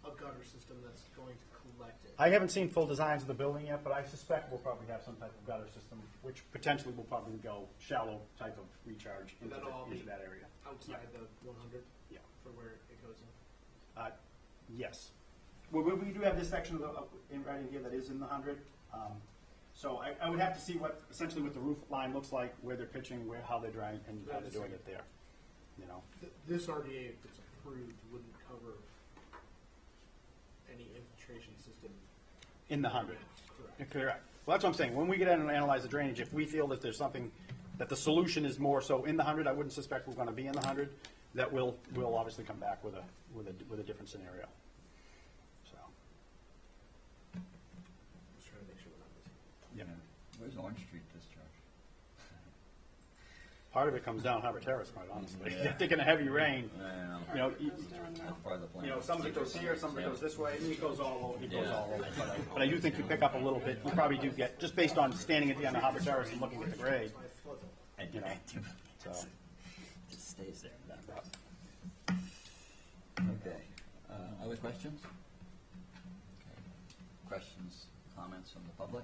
a gutter system that's going to collect it? I haven't seen full designs of the building yet, but I suspect we'll probably have some type of gutter system, which potentially will probably go shallow type of recharge into That'll all be that area. Outside the 100? Yeah. For where it goes in? Yes. We do have this section right in here that is in the 100. So I would have to see essentially what the roof line looks like, where they're pitching, how they're drying, and how they're doing it there. This RDA, if it's approved, wouldn't cover any infiltration system. In the 100. Correct. Correct. Well, that's what I'm saying. When we get in and analyze the drainage, if we feel that there's something, that the solution is more so in the 100, I wouldn't suspect we're going to be in the 100. That we'll obviously come back with a different scenario. So. Just trying to make sure we're not missing. Yeah. Where's Orange Street discharge? Part of it comes down Harbor Terrace, quite honestly. Yeah. Taking a heavy rain, That's part of the plan. some of it goes here, some of it goes this way, and it goes all over. But I do think you pick up a little bit. You probably do get, just based on standing at the end of Harbor Terrace and looking at the grade. So. Just stays there. Okay. Other questions? Okay. Questions, comments from the public?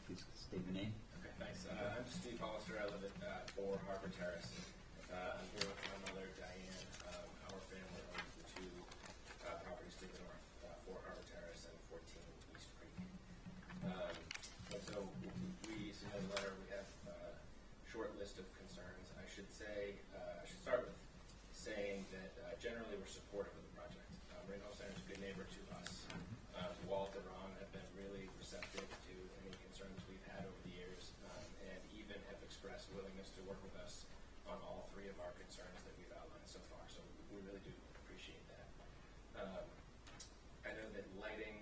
Please state your name. Okay, thanks. I'm Steve Hollister. I live at 4 Harbor Terrace. I'm here with my mother, Diane. Our family owns the two properties to the north, 4 Harbor Terrace and 14 East Creek. And so we submitted a letter. We have a short list of concerns. I should start with saying that generally we're supportive of the project. Rainbow Center is a good neighbor to us. Walt and Ron have been really receptive to any concerns we've had over the years, and even have expressed willingness to work with us on all 3 of our concerns that we've outlined so far. So we really do appreciate that. I know that lighting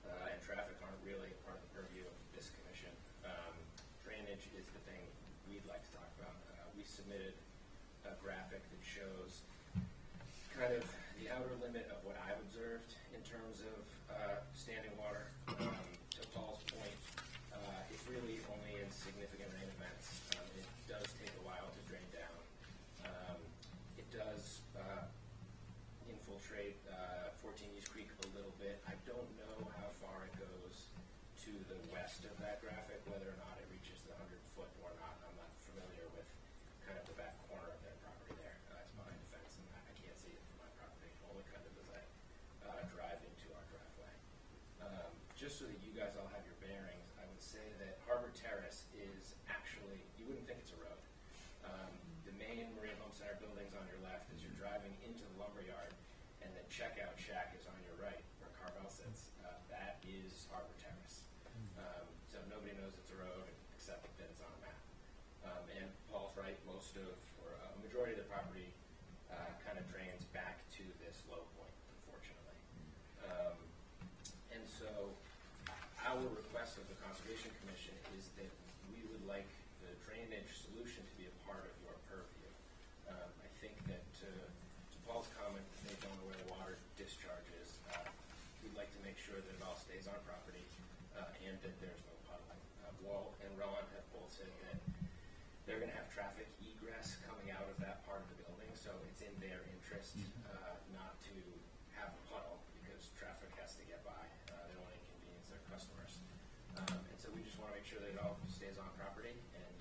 and traffic aren't really part of the purview of this commission. Drainage is the thing we'd like to talk about. We submitted a graphic that shows kind of the outer limit of what I've observed in terms of standing water. To Paul's point, it's really only in significant rain events. It does take a while to drain down. It does infiltrate 14 East Creek a little bit. I don't know how far it goes to the west of that graphic, whether or not it reaches the 100-foot or not. I'm not familiar with kind of the back corner of their property there. It's behind the fence, and I can't see it from my property, only kind of as I drive into our driveway. Just so that you guys all have your bearings, I would say that Harbor Terrace is actually, you wouldn't think it's a road. main Marine Home Center building's on your left. As you're driving into the lumberyard, and the checkout shack is on your right, where Carvel sits. That is Harbor Terrace. So nobody knows it's a road except that it's on a map. And Paul's right, most of, or a majority of the property kind of drains back to this low point, unfortunately. And so our request of the Conservation Commission is that we would like the drainage solution to be a part of your purview. I think that to Paul's comment, they don't know where the water discharges. We'd like to make sure that it all stays on property and that there's no puddling. Walt and Ron have both said that they're going to have traffic egress coming out of that part of the building, so it's in their interest not to have a puddle because traffic has to get by. They don't want to inconvenience their customers. And so we just want to make sure that it all stays on property and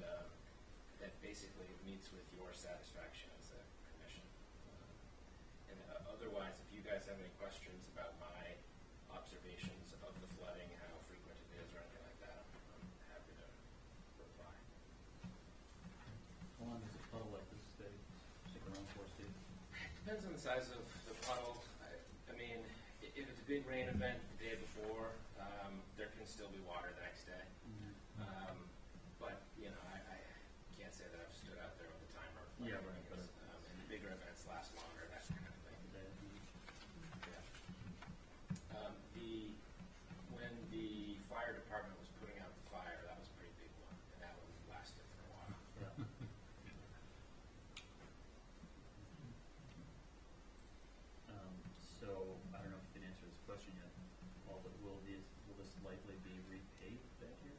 that basically it meets with your satisfaction as a commission. And otherwise, if you guys have any questions about my observations of the flooding, how frequent it is, or anything like that, I'm happy to reply. How long does a puddle like this stick around for, Steve? Depends on the size of the puddle. I mean, if it's a big rain event the day before, there can still be water the next day. But, you know, I can't say that I've stood out there with a timer. Yeah, right. And the bigger events last longer, that kind of thing. Yeah. When the fire department was putting out the fire, that was a pretty big one, and that one lasted for a while. Yeah. So, I don't know if you can answer this question yet, Paul, but will this likely be repaved back here?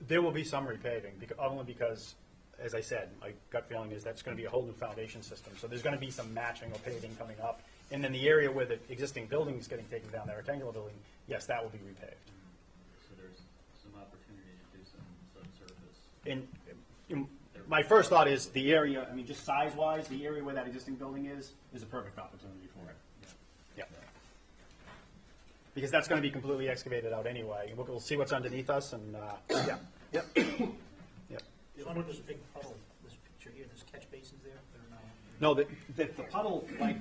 There will be some repaving, only because, as I said, my gut feeling is that's going to be a whole new foundation system. So there's going to be some matching or paving coming up. And then the area where the existing building is getting taken down, the rectangular building, yes, that will be repaved. So there's some opportunity to do some subsurface. And my first thought is the area, I mean, just size-wise, the area where that existing building is a perfect opportunity for it. Yeah. Because that's going to be completely excavated out anyway. We'll see what's underneath us, and yeah. Yep. Yep. There's a big puddle, this picture here, there's catch basins there that are not. No, the puddle, like,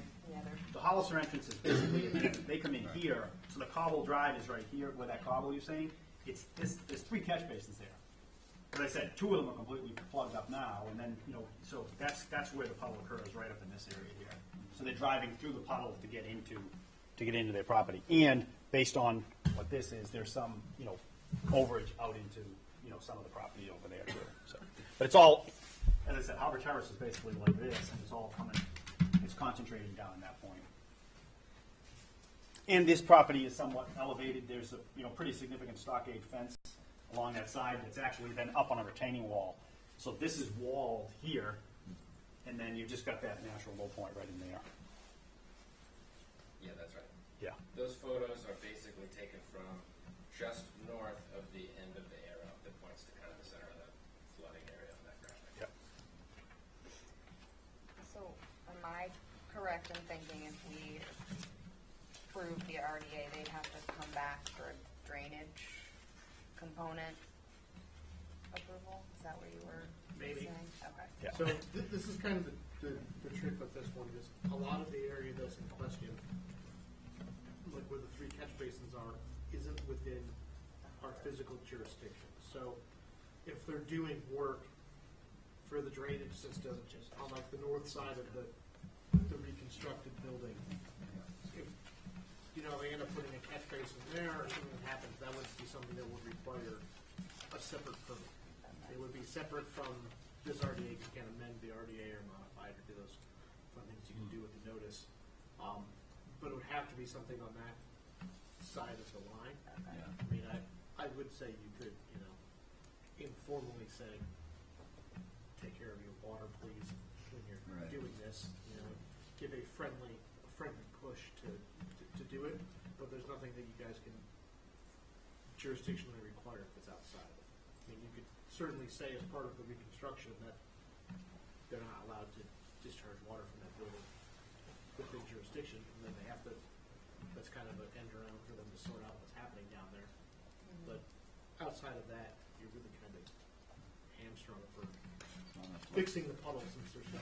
the Hollister entrance is basically, they come in here, so the cobble drive is right here, where that cobble you're saying, there's 3 catch basins there. As I said, 2 of them are completely plugged up now, and then, you know, so that's where the puddle occurs, right up in this area here. So they're driving through the puddle to get into their property. And based on what this is, there's some, you know, overage out into, you know, some of the property over there too. So, but it's all, as I said, Harbor Terrace is basically like this, and it's all coming, it's concentrating down at that point. And this property is somewhat elevated. There's a, you know, pretty significant stockade fence along that side that's actually then up on a retaining wall. So this is walled here, and then you've just got that natural low point right in there. Yeah, that's right. Yeah. Those photos are basically taken from just north of the end of the arrow that points to kind of the center of the flooding area on that graphic. Yep. So, am I correct in thinking if we approve the RDA, they'd have to come back for a drainage component approval? Is that what you were Maybe. saying? Okay. Yeah. So this is kind of the trick with this one, is a lot of the area that's in question, like where the 3 catch basins are, isn't within our physical jurisdiction. So if they're doing work for the drainage system on like the north side of the reconstructed building, if, you know, they end up putting a catch basin there or something happens, that would be something that would require a separate permit. It would be separate from this RDA. You can amend the RDA or modify it or do those fun things you can do with the notice. But it would have to be something on that side of the line. Yeah. I mean, I would say you could, you know, informally say, take care of your water, please, when you're Right. doing this. You know, give a friendly push to do it. But there's nothing that you guys can jurisdictionally require if it's outside of it. I mean, you could certainly say as part of the reconstruction that they're not allowed to discharge water from that building within jurisdiction, and then they have to, that's kind of an end around for them to sort out what's happening down there. But outside of that, you're really kind of hamstrung for fixing the puddles since there's no.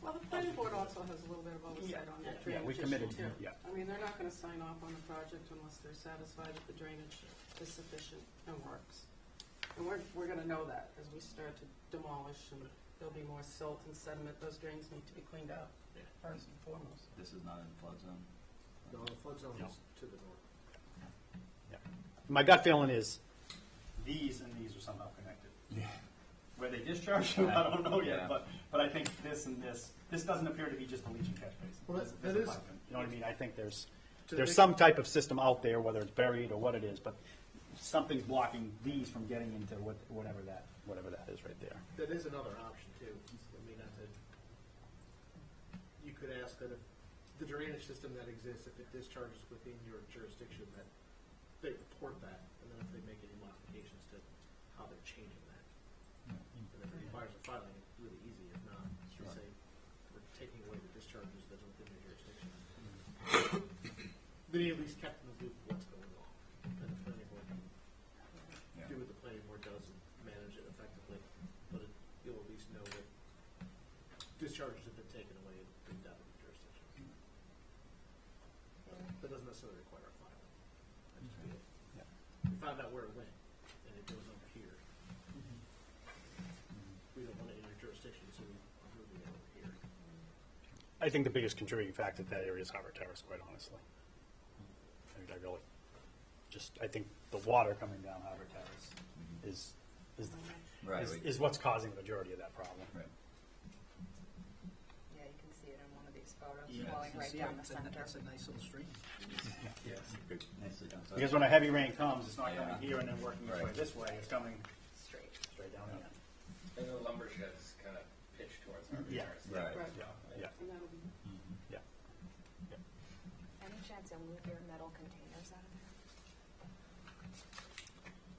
Well, the planning board also has a little bit of oversight on that Yeah, we drainage committed, issue too. yeah. I mean, they're not gonna sign off on the project unless they're satisfied that the drainage is sufficient and works. And we're gonna know that as we start to demolish and there'll be more silt and sediment, those drains need to be cleaned out Yeah. first and foremost. This is not in the flood zone. No, the flood zone No. is to the north. Yeah. My gut feeling is these and these are somehow connected. Yeah. Where they discharge them, I don't know Yeah. yet, but I think this and this doesn't appear to be just a leaching catch basin. Well, This- that this is- pipe. You know what I mean? I think there's To the big- some type of system out there, whether it's buried or what it is, but something's blocking these from getting into whatever that is right there. That is another option too. I mean, you could ask that if the drainage system that exists, if it discharges within your jurisdiction, that they report that, and then if they make any modifications to how they're changing that. And if it requires a filing, it's really easy. If not, Sure. just say, we're taking away the discharges that are within your jurisdiction. Then you at least kept in the loop of what's going on. And the planning board can Yeah. do what the planning board does and manage it effectively. But you'll at least know that discharges have been taken away in that jurisdiction. That doesn't necessarily require a filing. That just be it. Yeah. We found out where it went, and it goes over here. We don't want it in your jurisdiction, so we're moving it over here. I think the biggest contributing factor to that area is Harbor Terrace, quite honestly. I think the water coming down Harbor Terrace Right. is what's causing the majority of that problem. Right. Yeah, you can see it in one of these photos, Yeah. flowing right down the center. That's a nice little stream. Yes. Good. Nicely done. So- Because when a heavy rain comes, it's not Yeah. coming here and then working its way Right. this way, it's coming Straight. straight down again. And the lumber sheds kind of pitch towards Harbor Yeah. Terrace. Right. Right. Yeah. And that'll be, Any chance you'll move your metal containers out of there?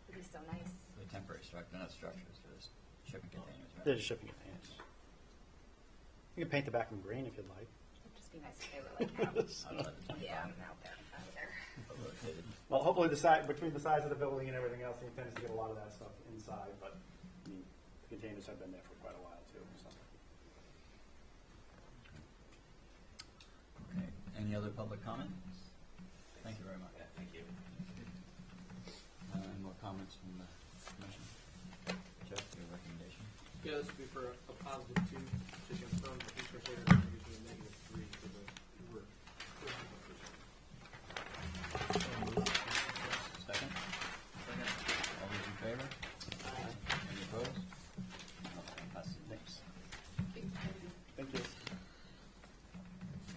It'd be so nice. The temporary structure, they're not structures, they're just shipping containers, right? They're just shipping containers. You can paint the back of them green if you'd like. It'd just be nice if they were like, out, Outside the yeah, 25, out there. rotated. Well, hopefully between the size of the building and everything else, he intends to get a lot of that stuff inside, but I mean, the containers have been there for quite a while too, so. Okay, any other public comment? Thank you very much. Yeah, thank you. Any more comments from the commission? Jeff, your recommendation? Yeah, this would be for a positive 2 to confirm the resource area and usually a negative 3 for the work. Second? Second. All those in favor? Any opposed? Okay, passes. Thanks. Thank you.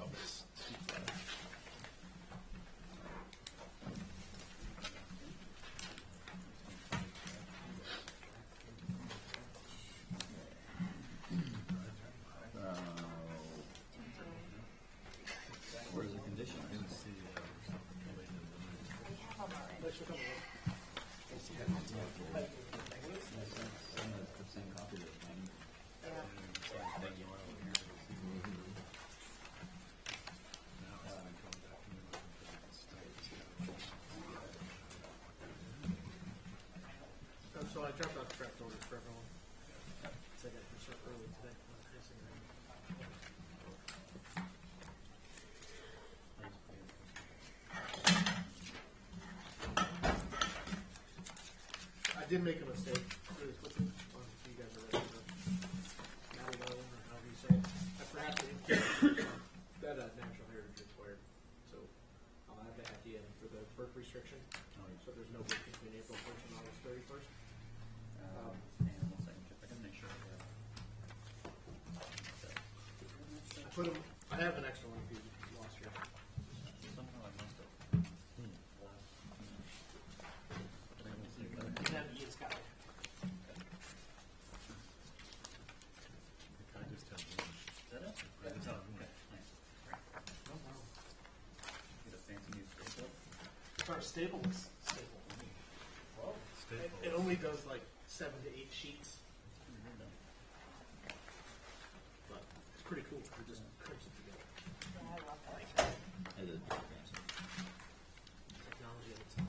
Oh, this. Where's the condition? I didn't see. We have them already. Thanks for coming in. The same copy that So I dropped off draft orders for everyone. So I got to start early today. I did make a mistake really quickly. You guys are ready for Madeline or however you say it. I forgot to include that natural heritage required. So I'll add that at the end for the birth restriction. So there's no break between April 1st and August 31st. and one second, if I can make sure. I put them. I have an extra one if you lost yours. Somehow I must have. It's got it. I just have one. Is that it? That's all. Okay, nice. Great. No problem. Get a fancy new stapler. Our staple is staple. Staple. It only does like 7 to 8 sheets, but it's pretty cool. It just clips it together. Yeah, I love that. It is fancy. Technology at its time.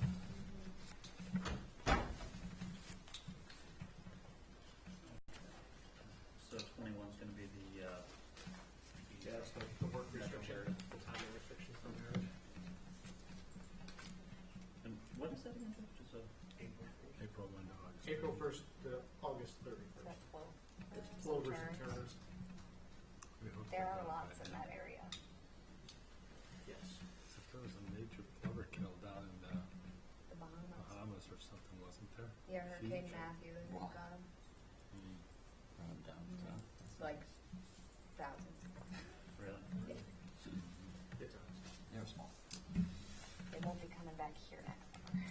back here next summer.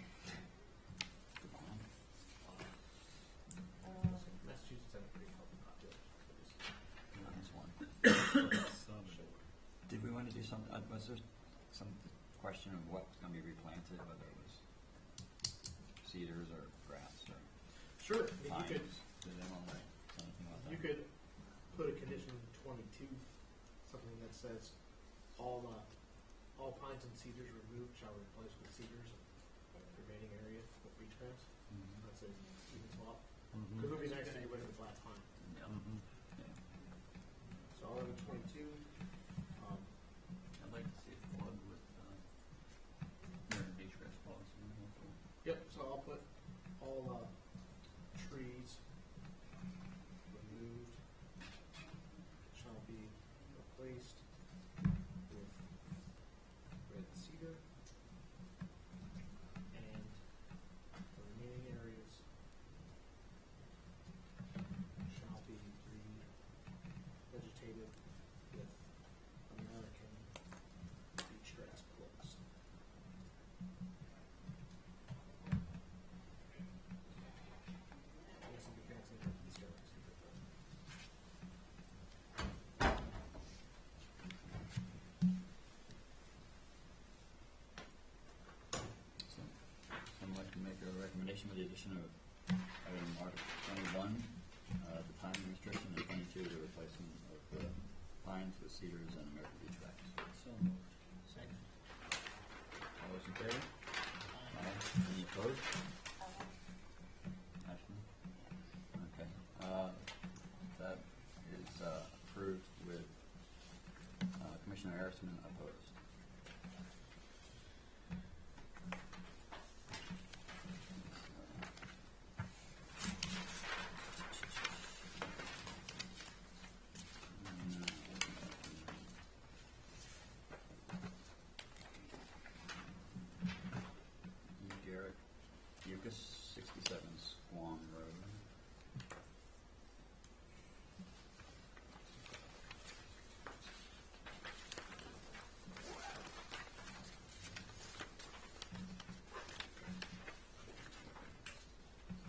Massachusetts had a pretty healthy population. Minus one. Some, Did we want to do something, was there some question of what was going to be replanted, whether it was cedars or grass or Sure, I mean, pines? you could, Did anyone like say anything about that? you could put a condition in 22, something that says all pines and cedars removed shall be replaced with cedars and remaining area with beach grass. That's a even swap. Because it would be nice to get rid of the flat pine. Yeah. Yeah. So I'll have a 22. I'd like to see it flood with, beach grass policy. Yep, so I'll put all trees removed shall be replaced with red cedar, and the remaining areas shall be revegetated with American beach grass plants. I guess it'd be fancy if it's Easter eggs, but So, someone like to make a recommendation with the addition of item Article 21, the timing restriction, and 22, the replacement of the pines with cedars and American beech wax. So moved. Second. All those in favor? Aye. Any opposed? Ashley? Okay. That is approved with Commissioner Harrison opposed. Garrett, Lucas, 67 Squam Road.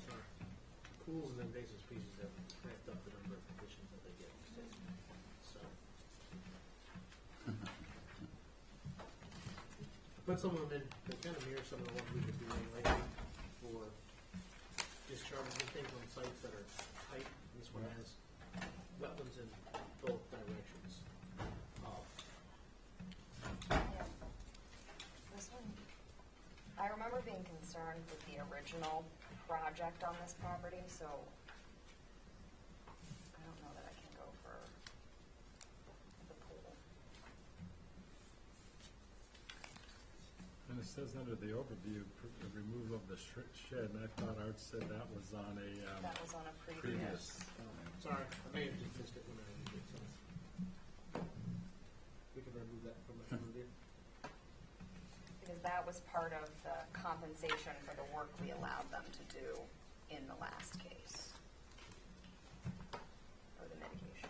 sorry. Pools and invasive species have ramped up the number of conditions that they get in the state. So. Put some of them in, they kind of mirror some of the ones we've been doing lately for discharges and things on sites that are tight. This one has wetlands in both directions. This one, I remember being concerned with the original project on this property, so I don't know that I can go for the pool. and it says under the overview, the removal of the shed, and I thought Art said that was on a, That was on a previous. Sorry, I may have just missed it when I read it, so. We can remove that from the overview. Because that was part of the compensation for the work we allowed them to do in the last case. Or the mitigation.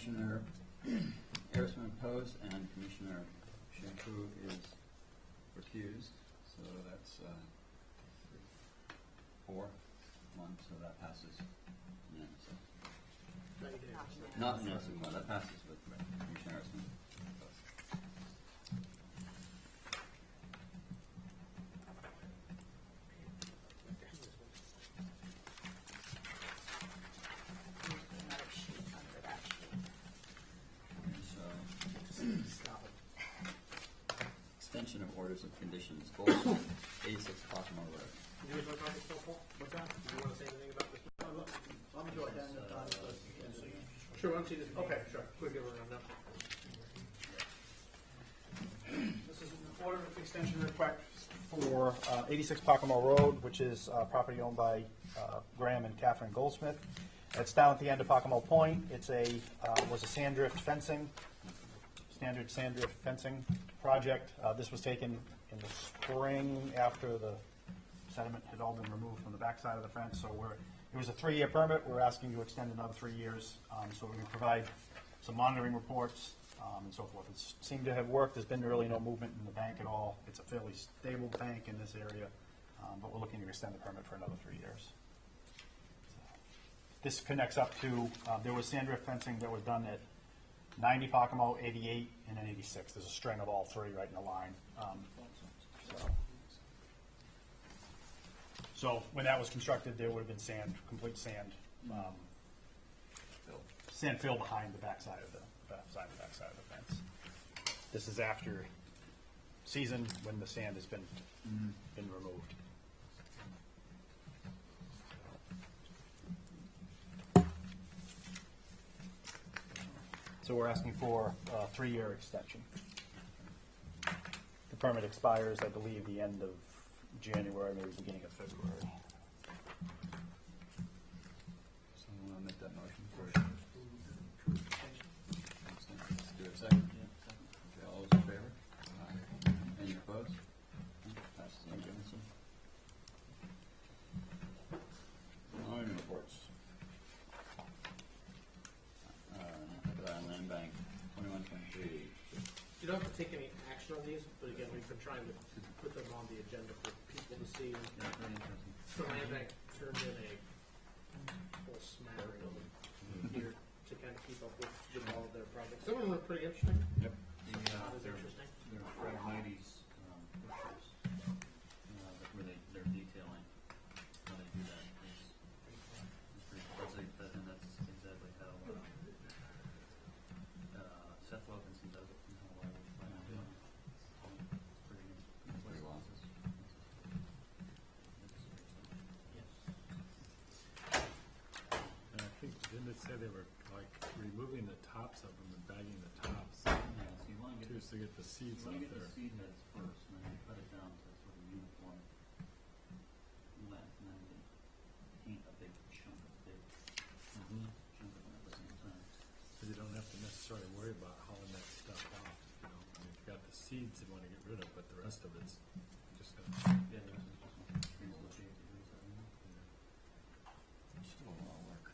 Commissioner Arisman opposed, and Commissioner Shampoo is recused. So that's 4-1, so that passes unanimously. Not unanimously, no, that passes with Commissioner Arisman opposed. Another sheet under that sheet. And so, extension of orders of conditions, Goldsmith, 86 Pocono Road. You guys want to talk about this, Paul? What's that? Do you want to say anything about this? I'm good. Sure, why don't you just, okay, sure, quick give a rundown. This is an order of extension request for 86 Pocomo Road, which is property owned by Graham and Catherine Goldsmith. It's down at the end of Pocomo Point. It's was a sand drift fencing, standard sand drift fencing project. This was taken in the spring after the sediment had all been removed from the backside of the fence. So it was a 3-year permit. We're asking to extend another 3 years so we can provide some monitoring reports and so forth. It seemed to have worked. There's been really no movement in the bank at all. It's a fairly stable bank in this area, but we're looking to extend the permit for another 3 years. So, this connects up to, there was sand drift fencing that was done at 90 Pocomo, 88, and then 86. There's a string of all three right in a line. So when that was constructed, there would have been sand, complete sand, sand fill behind the backside of the fence. This is after season when the sand has been removed. So we're asking for a 3-year extension. The permit expires, I believe, the end of January, maybe beginning of February. Someone want to make that motion for do it second? Okay, all those in favor? Aye. Any opposed? Passes unanimously. Line reports. Nantucket Island Land Bank, 2123. You don't have to take any action on these, but again, we've been trying to put them on the agenda for people to see. Yeah, very interesting. The land bank turned in a whole smattering of them here to kind of keep up with all of their projects. Some of them are pretty interesting. Yep. Not as interesting. There are Fred Mighty's pictures where they're detailing how they do that. And that's exactly how Seth Wilkinson does it. And how I plan on doing it. Pretty neat. Pretty well. And I think, didn't it say they were like removing the tops of them and bagging the tops Yeah, so you want to too, to get the seeds out get the there? seed heads first, and then you cut it down to sort of uniform length, and then you paint a big chunk of them at the same time. So you don't have to necessarily worry about hauling that stuff out. You know, I mean, you've got the seeds you want to get rid of, but the rest of it's just gonna. Yeah, the rest is just translocate the roots out of them. Still a lot of work.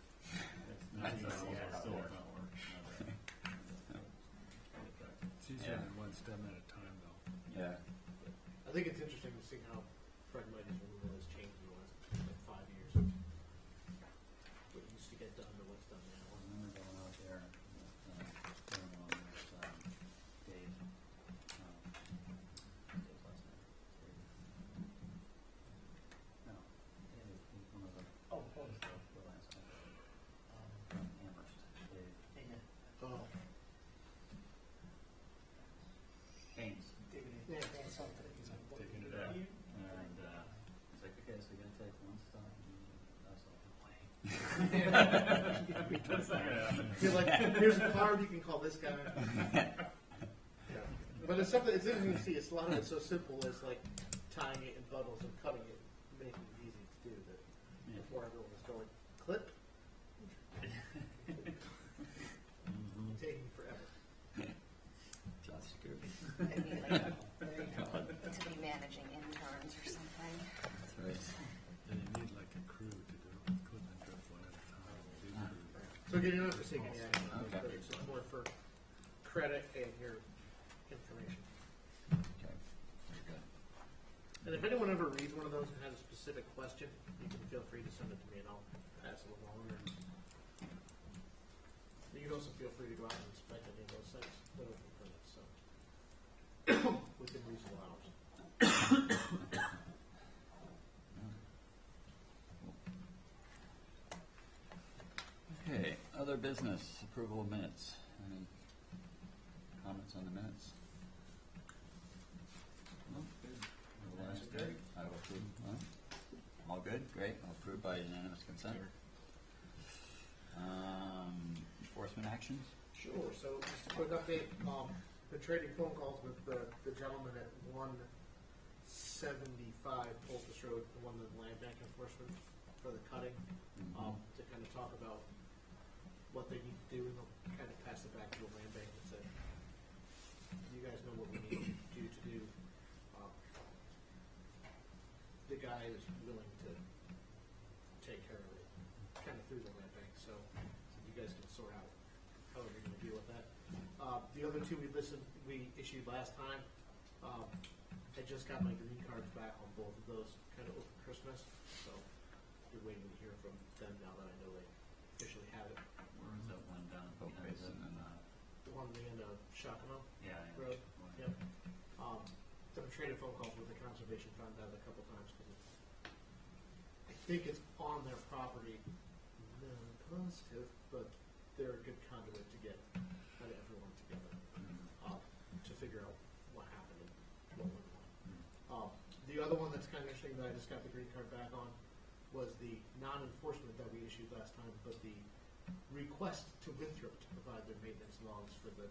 Still not work. It's easier than one stem at a time, though. Yeah. I think it's interesting to see how Fred Mighty's removal has changed in the last like 5 years. What used to get done to what's done now. I remember going out there, going on with Dave, Dave's last name. No, Dave, he's one of the, the last name. From Amherst, Dave. Oh. Haynes. Yeah, that's something. Taking it Yeah. out. And he's like, okay, so you're gonna take one stop, and I was like, You're like, here's a card, you can call this guy. Yeah. But it's something, it's interesting to see, it's a lot of it's so simple as like tying it in bundles and cutting it, making it easy to do that. Before everyone was going, clip. Taking forever. Just good. I need like to be managing interns or something. That's right. And you need like a crew to do it. Couldn't drift one at a time. So again, you don't have to take any action on those. Okay. But it's just more for credit and your information. Okay, very good. And if anyone ever reads one of those and has a specific question, you can feel free to send it to me and I'll pass it along. And you can also feel free to go out and inspect any of those sites that open permits, so within reasonable hours. Okay, other business, approval of minutes. Any comments on the minutes? No? Otherwise, Good. I will approve. All good, great, I'll approve by unanimous consent. Enforcement actions? Sure, so just a quick update, been trading phone calls with the gentleman at 175 Poultice Road, the one with land bank enforcement for the cutting, to kind of talk about what they need to do, and they'll kind of pass it back to the land bank and say, you guys know what we need you to do. The guy is willing to take care of it, kind of through the land bank, so you guys can sort out how you're going to deal with that. The other two we issued last time. I just got my green cards back on both of those, kind of over Christmas, so you're waiting to hear from them now that I know they officially have it. Where is that one down at the Both end? Basin and, The one on the end of Shakamo Yeah. Road. Yep. I've traded phone calls with the conservation fund that a couple times because I think it's on their property. No, positive, but they're a good conduit to get kind of everyone together to figure out what happened and what went on. The other one that's kind of interesting that I just got the green card back on was the non-enforcement that we issued last time, but the request to Winthrop to provide their maintenance logs for the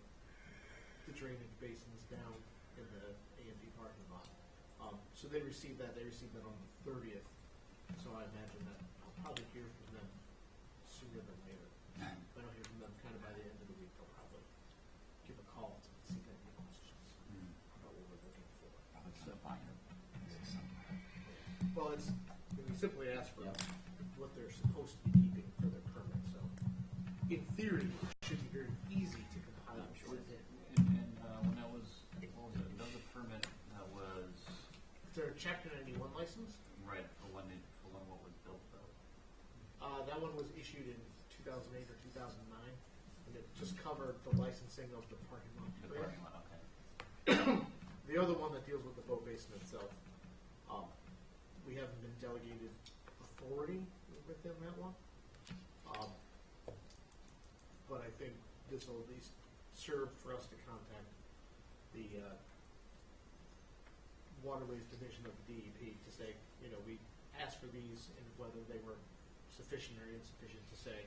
drainage basins down in the A&D parking lot. So they received that. They received that on the 30th. So I imagine that I'll probably hear from them sooner than later. If I don't hear from them kind of by the end of the week, I'll probably give a call to see if they have any questions about what we're looking for. So, well, it's we simply ask for what they're supposed to be keeping for their permit. So, in theory, it should be very easy to compile. I'm sure it did. And when that was, what was it? That was a permit that was They're Chapter 91 license. right for when what was built though. That one was issued in 2008 or 2009, and it just covered the licensing of the parking lot. The parking lot, okay. The other one that deals with the boat basin itself, we haven't been delegated authority within that one. But I think this will at least serve for us to contact the Waterways Division of the DEP to say, we asked for these and whether they were sufficient or insufficient to say,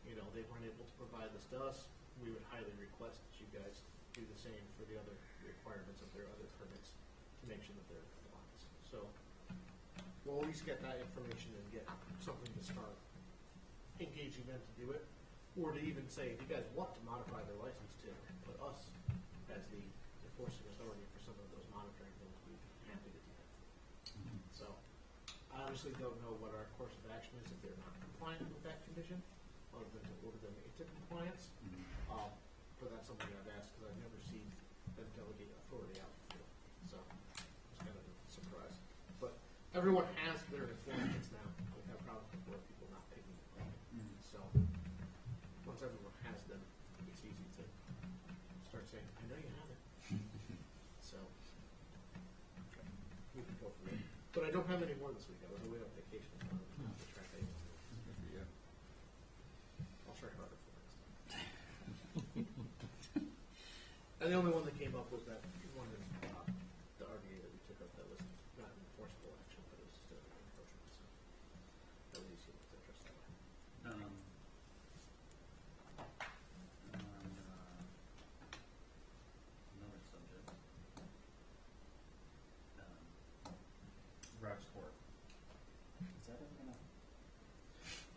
they weren't able to provide this to us. We would highly request that you guys do the same for the other requirements of their other permits to make sure that they're in compliance. So we'll at least get that information and get something to start engaging them to do it, or to even say, if you guys want to modify their license to put us as the enforcing authority for some of those monitoring things, we'd be happy to do that. So I honestly don't know what our course of action is if they're not compliant with that condition, other than to order them into compliance. But that's something I've asked because I've never seen them delegate authority out before. So it's kind of a surprise. But everyone has their enforcements now. We've had problems before with people not picking them up. So once everyone has them, it's easy to start saying, I know you have it. So we can go from there. But I don't have any more this week. I was away on vacation. So I don't have to track anyone. I'll try harder for next time. And the only one that came up was that one in the RDA that we took up that was not an enforceable action, but it was still an encroachment. So at least he looked interested. Another subject. Rex Court. Is that ever gonna?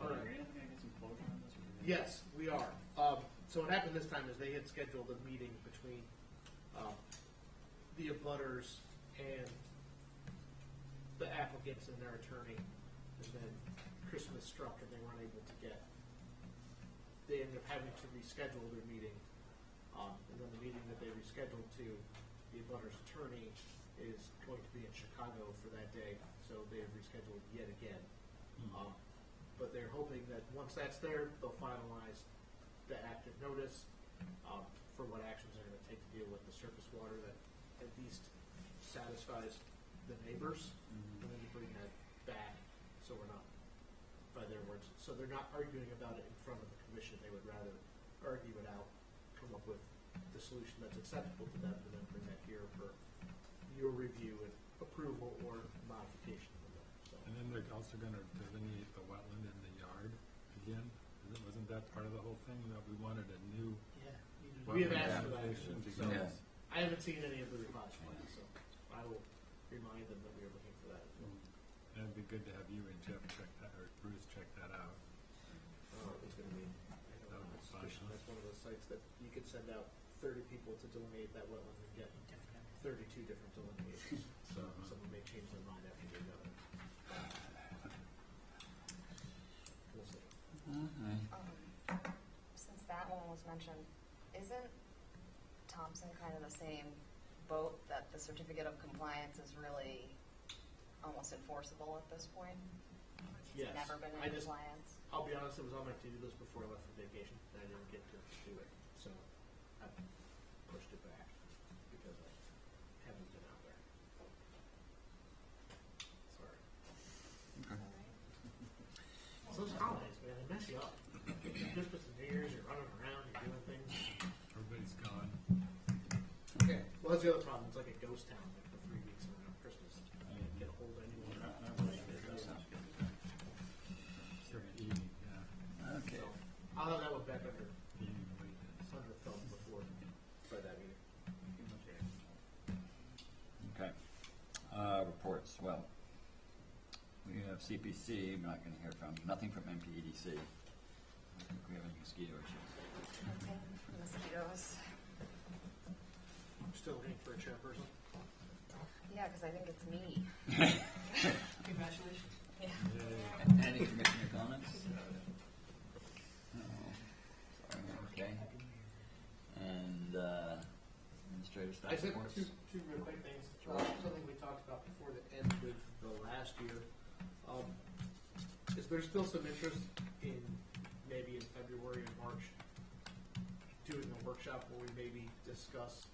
All right. Are we ever gonna get some closure on this? Yes, we are. So what happened this time is they had scheduled a meeting between the abutters and the applicants and their attorney, and then Christmas struck and they weren't able to get they ended up having to reschedule their meeting. And then the meeting that they rescheduled to, the abutter's attorney is going to be in Chicago for that day, so they have rescheduled yet again. But they're hoping that once that's there, they'll finalize the active notice for what actions they're going to take to deal with the surface water that at least satisfies the neighbors, and then to bring that back, so we're not, by their words, so they're not arguing about it in front of the commission. They would rather argue it out, come up with the solution that's acceptable to them, and then bring that here for your review and approval or modification of it. So. And then they're also gonna delineate the wetland in the yard again? Wasn't that part of the whole thing, that we wanted a new We have wetland asked for that, application? so Yeah. I haven't seen any of the revised plans, so I will remind them that we are looking for that as well. And it'd be good to have you and Jeff check that, or Bruce check that out. It's going to be, I That don't would know, be fine, huh? that's one of those sites that you could send out 30 people to delineate that wetland and get 32 different delineations. So someone may change their mind after they know it. We'll see. Since that one was mentioned, isn't Thompson kind of the same boat, that the certificate of compliance is really almost enforceable at this point? Yes. It's never been I in just- compliance? I'll be honest, it was on my to-do list before I left for vacation, and I didn't get to do it, so I pushed it back because I haven't been out there. Sorry. So those holidays, man, they mess you up. Christmas and New Year's, you're running around, you're doing things. Everybody's gone. Okay, well, that's the other problem. It's like a ghost town, like for 3 weeks around Christmas. I can't get a hold of anyone. Except eating, yeah. Okay. So I'll have that one back under Eating late. thumb before by that meeting. Okay. Reports, well, we have CPC, we're not gonna hear from, nothing from MPEDC. I don't think we have any mosquito issues. Okay, mosquitoes. Still looking for a chairperson. Yeah, because I think it's me. Congratulations. Yeah. Any commissioner comments? No. Sorry, okay. And, administrative I staff said reports? two real quick things. Something we talked about before the end of the last year. Is there still some interest in maybe in February and March doing a workshop where we maybe discuss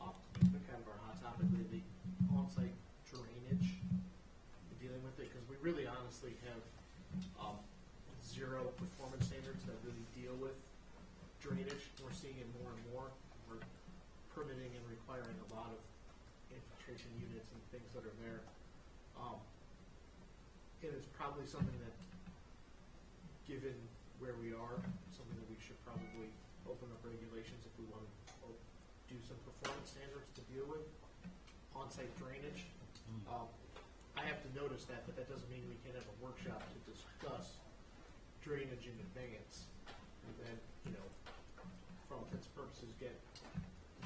kind of our hot topic lately, on-site drainage, and dealing with it, because we really honestly have zero performance standards that really deal with drainage. We're seeing it more and more. We're permitting and requiring a lot of infiltration units and things that are there. And it's probably something that, given where we are, something that we should probably open up regulations if we want to do some performance standards to deal with on-site drainage. I have to notice that, but that doesn't mean we can't have a workshop to discuss drainage in advance. And then, for all intents and purposes, get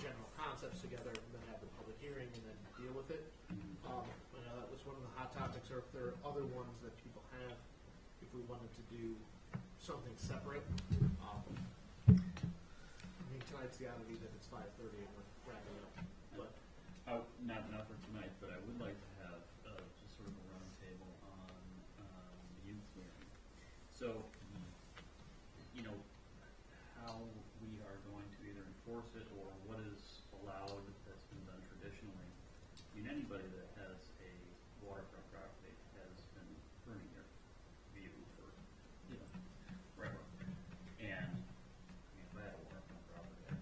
general concepts together and then have the public hearing and then deal with it. I know that was one of the hot topics, or if there are other ones that people have, if we wanted to do something separate. I mean, tonight's the oddity that it's 5:30 and we're wrapping up, but Not for tonight, but I would like to have just sort of a round table on youth clearing. So, how we are going to either enforce it or what is allowed that's been done traditionally. I mean, anybody that has a waterfront property has been burning their view for, forever. And, if I had a waterfront property, I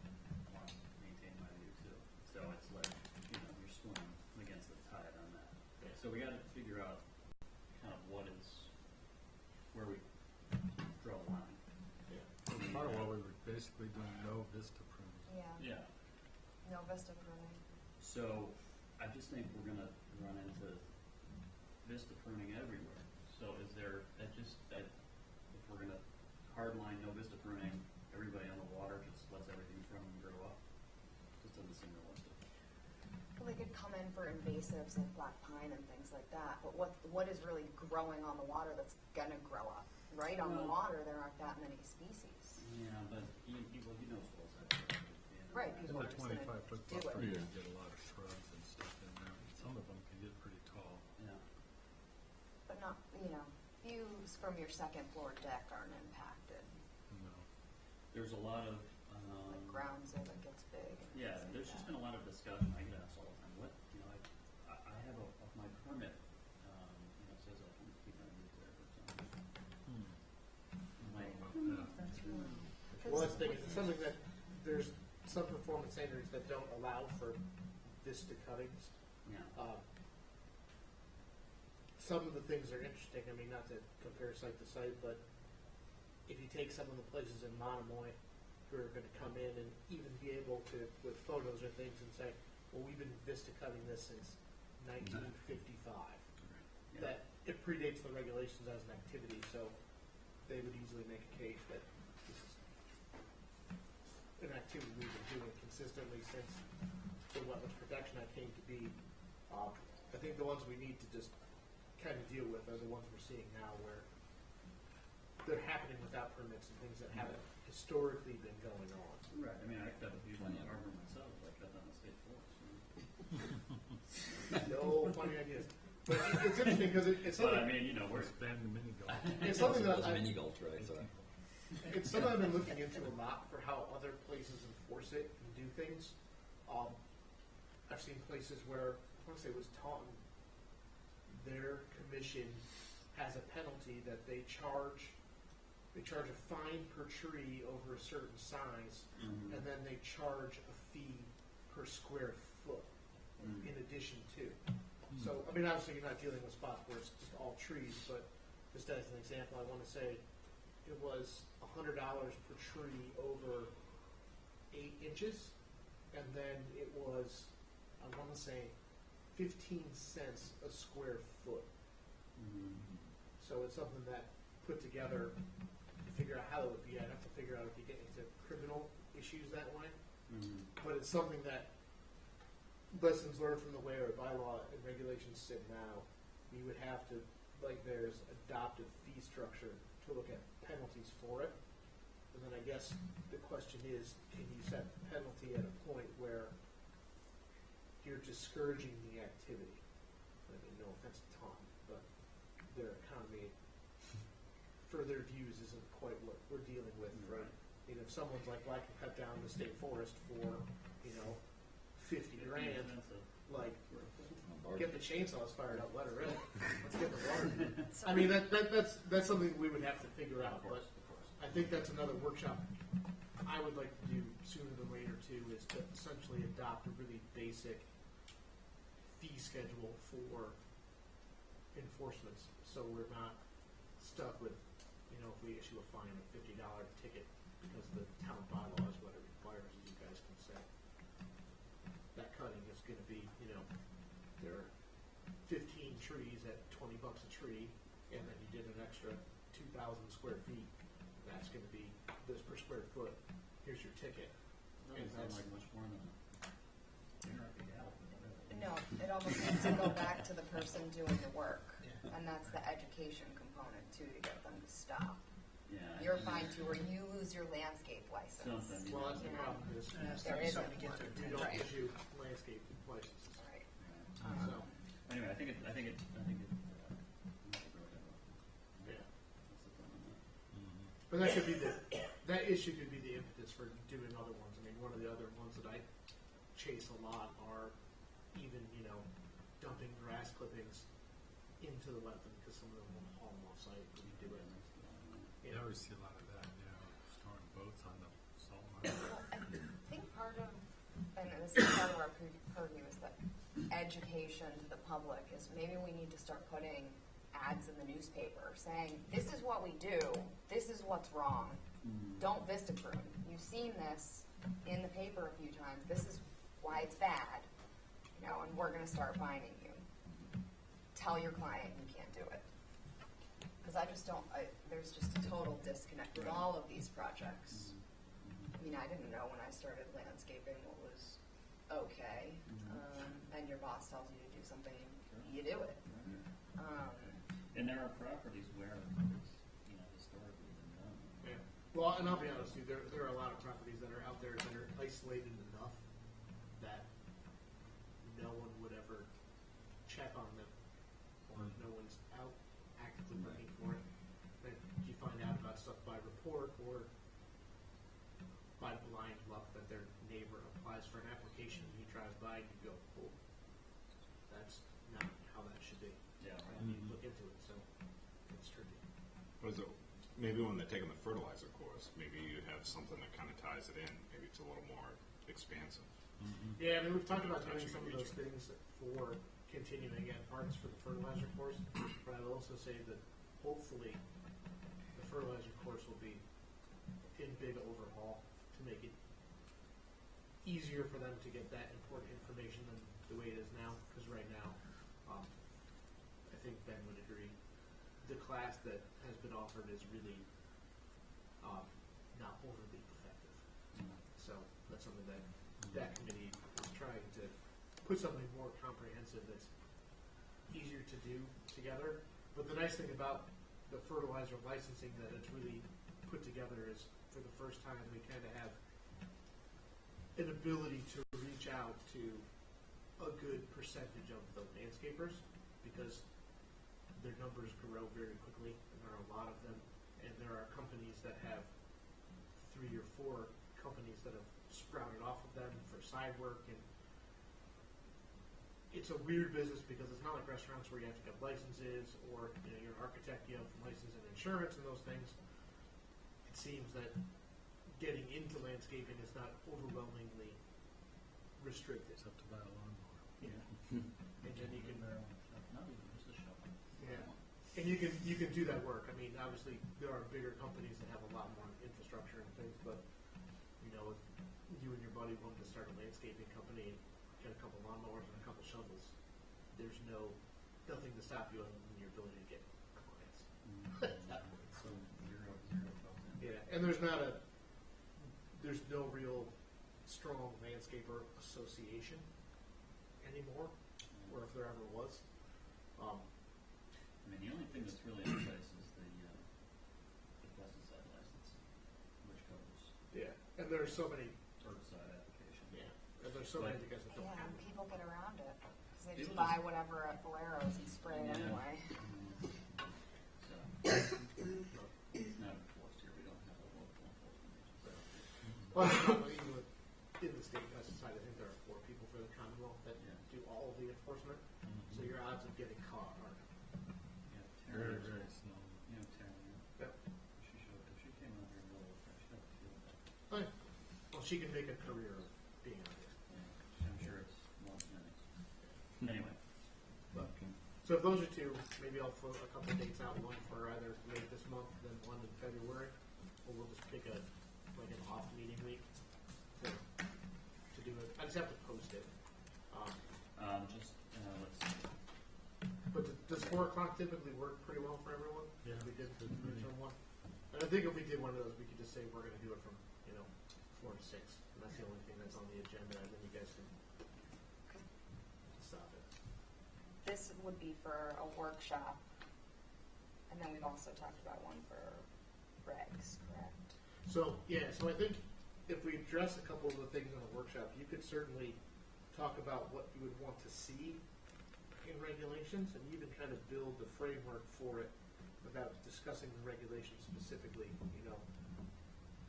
want to maintain my view too. So it's like, you're swimming against the tide on that. So we got to figure out kind of where we draw the line. Part of what we were basically doing, no vista pruning. Yeah, no vista pruning. So I just think we're going to run into vista pruning everywhere. So is there, if we're going to hardline no vista pruning, everybody on the water just lets everything from grow up? Just doesn't seem realistic. Well, they could come in for invasives like black pine and things like that, but what is really growing on the water that's gonna grow up? Right on the water, there aren't that many species. Yeah, but he knows what's that. Right, In people the are just gonna 25-foot do buffer, it. you get a lot of shrubs and stuff in there. Some of them can get pretty tall. Yeah. But not, views from your second floor deck aren't impacted. No. There's a lot of, Like ground zero that gets big. and yeah, things like there's just that. been a lot of discussion, I get asked all the time, I have my permit, says 100 feet on roof there, but, Well, that's the thing, it's something that, there's some performance standards that don't allow for vista cuttings. yeah. Some of the things are interesting, I mean, not to compare site to site, but if you take some of the places in Monomoy who are gonna come in and even be able to, with photos or things, and say, well, we've been vista cutting this since 1955. Yeah. That it predates the regulations as an activity, so they would easily make a case that this is an activity we've been doing consistently since the Wetlands Protection Act came to be. I think the ones we need to just kind of deal with are the ones we're seeing now where they're happening without permits and things that haven't historically been going on. Right, I mean, I cut a few on the harbor myself, I cut on the state forest. No funny ideas. But it's interesting because it's But something, I mean, we're, Expand the mini golf. it's something that Those I, mini gulch, right? So. it's something I've been looking into a lot for how other places enforce it and do things. I've seen places where, I want to say it was Taunton, their commission has a penalty that they charge a fine per tree over a certain size, and then they charge a fee per square foot in addition to. So, I mean, obviously you're not dealing with spots where it's just all trees, but just as an example, I want to say it was $100 per tree over 8 inches, and then it was, I want to say, 15 cents a square foot. So it's something that put together to figure out how it would be. I'd have to figure out if you get into criminal issues that way. But it's something that lessons learned from the way our bylaw and regulations sit now, we would have to, like there's adopted fee structure to look at penalties for it. And then I guess the question is, can you set the penalty at a point where you're discouraging the activity? I mean, no offense to Tom, but their economy for their views isn't quite what we're dealing with, right? I mean, if someone's like, well, I can cut down the state forest for, 50 grand, like, get the chainsaws fired up, let her in. Let's get the water. I mean, that's something we would have to figure out, but I think that's another workshop I would like to do sooner than later too, is to essentially adopt a really basic fee schedule for enforcements, so we're not stuck with, if we issue a fine of $50 ticket because the town bylaw is what it requires, as you guys can say. That cutting is gonna be, there are 15 trees at $20 a tree, and then you did an extra 2,000 square feet. That's gonna be this per square foot. Here's your ticket. doesn't sound like much more than No, it almost needs to go back to the person doing the work, and that's the education component too, to get them to stop. Yeah. You're fine too, or you lose your landscape license. Something. Well, that's the problem, is There isn't we one. don't Right. issue landscape licenses. Right. So, Anyway, I think it. yeah. That's the thing on that. But that could be that issue could be the impetus for doing other ones. I mean, one of the other ones that I chase a lot are even, dumping grass clippings into the wetland because some of them will haul them off site when you do it. You always see a lot of that, storing boats on the salt marsh. Well, I think part of, and this is part of our purview, is that education to the public is maybe we need to start putting ads in the newspaper saying, this is what we do, this is what's wrong, don't vista prune. You've seen this in the paper a few times, this is why it's bad, and we're gonna start finding you. Tell your client you can't do it. Because there's just a total disconnect with all of these projects. I mean, I didn't know when I started landscaping what was okay, and your boss tells you to do something, you do it. And there are properties where it's, historically been done. Yeah. Well, and I'll be honest with you, there are a lot of properties that are out there that are isolated enough that no one would ever check on them, or no one's out actively looking for it. But you find out about stuff by report or by blind luck that their neighbor applies for an application, and he drives by and you go, oh, that's not how that should be. Yeah, right. And you look into it, so it's tricky. What is it? Maybe when they're taking the fertilizer course, maybe you have something that kind of ties it in. Maybe it's a little more expansive. Yeah, I mean, we've talked about doing Touching some of and those things for continuing at parts for the fertilizer course, but I will also say that hopefully the fertilizer course will be in big overhaul to make it easier for them to get that important information than the way it is now, because right now, I think Ben would agree, the class that has been offered is really not overly effective. So that's something that that committee is trying to put something more comprehensive that's easier to do together. But the nice thing about the fertilizer licensing that it's really put together is for the first time we kind of have an ability to reach out to a good percentage of the landscapers, because their numbers grow very quickly and there are a lot of them, and there are companies that have 3 or 4 companies that have sprouted off of them for side work, and it's a weird business because it's not like restaurants where you have to get licenses, or you're an architect, you have license and insurance and those things. It seems that getting into landscaping is not overwhelmingly restricted. It's up to buy a lawnmower. Yeah. And then you can Not even just a shovel. Yeah, and you can do that work. I mean, obviously there are bigger companies that have a lot more infrastructure and things, but if you and your buddy wanted to start a landscaping company and get a couple lawnmowers and a couple shovels, there's nothing to stop you other than your ability to get clients. At that point. So zero built in. Yeah, and there's no real strong landscaper association anymore, or if there ever was. I mean, the only thing that's really in place is the pesticide license, which covers Yeah, and there are so many. herbicide application. Yeah, and there's so many guys that don't Yeah, have it. people get around it, because they just People buy just- whatever at Valero's and spray it Yeah. anyway. So, it's not enforced here, we don't have a local enforcement agency. Well, it's not even in the state pesticide, I think there are 4 people for the Commonwealth that Yeah. do all of the enforcement. So your odds of getting caught are. Yeah, Very, Terry, very small. Terry, Yep. if she came out here real fresh, she'd have to feel that. Oh, yeah. Well, she can make a career of being out here. Yeah, I'm sure it's one minute. Anyway. But, so if those are 2, maybe I'll throw a couple dates out, one for either late this month, then one in February, or we'll just pick an off meeting week to do it. I just have to post it. Let's see. But does 4 o'clock typically work pretty well for everyone? Yeah, We did good for me. from 1. And I think if we did one of those, we could just say we're going to do it from 4 to 6, and that's the only thing that's on the agenda, and then you guys can stop it. This would be for a workshop, and then we've also talked about one for regs, correct? So I think if we address a couple of the things in the workshop, you could certainly talk about what you would want to see in regulations, and even kind of build the framework for it without discussing the regulations specifically.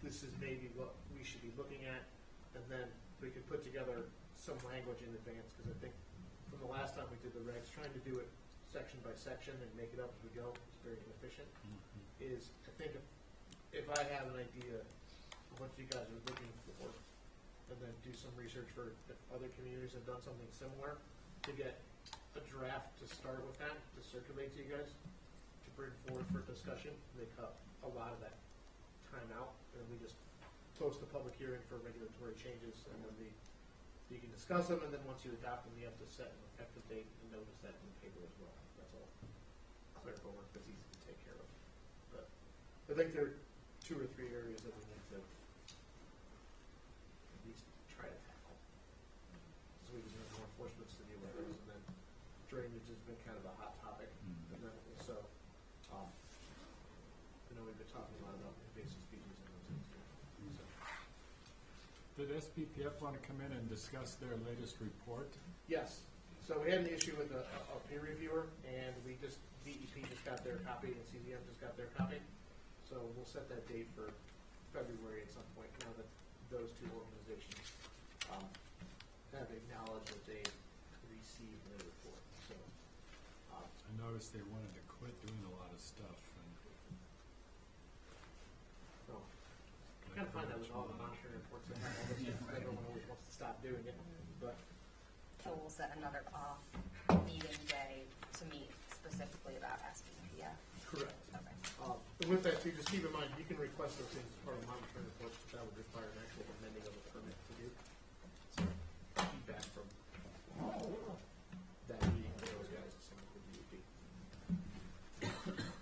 This is maybe what we should be looking at, and then we could put together some language in advance, because I think from the last time we did the regs, trying to do it section by section and make it up as we go is very inefficient. I think if I have an idea of what you guys are looking for, and then do some research for if other communities have done something similar, to get a draft to start with that, to circulate to you guys, to bring forward for discussion. They cut a lot of that time out, and we just post the public hearing for regulatory changes, and then you can discuss them, and then once you adopt them, you have to set an effective date and notice that in the paper as well. That's all clerical work that's easy to take care of. But I think there are 2 or 3 areas that we need to at least try to tackle. So we can have more enforcements to deal with those, and then drainage has been kind of a hot topic. And then also, I know we've been talking a lot about invasive species in the Did SPPF want to come in and discuss their latest report? Yes. So we had an issue with a peer reviewer, and DEP just got their copy, and CZM just got their copy. So we'll set that date for February at some point, now that those two organizations have acknowledged that they received the report. So I noticed they wanted to quit doing a lot of stuff. so I kind of find that with all the monitoring reports that have all this stuff, everyone always wants to stop doing it, but So we'll set another off meeting day to meet specifically about SPPF. correct. Okay. And with that too, just keep in mind, you can request those things as part of monitoring reports, but that would require an actual amending of the permit to do. So feedback from that meeting with those guys is something with DEP.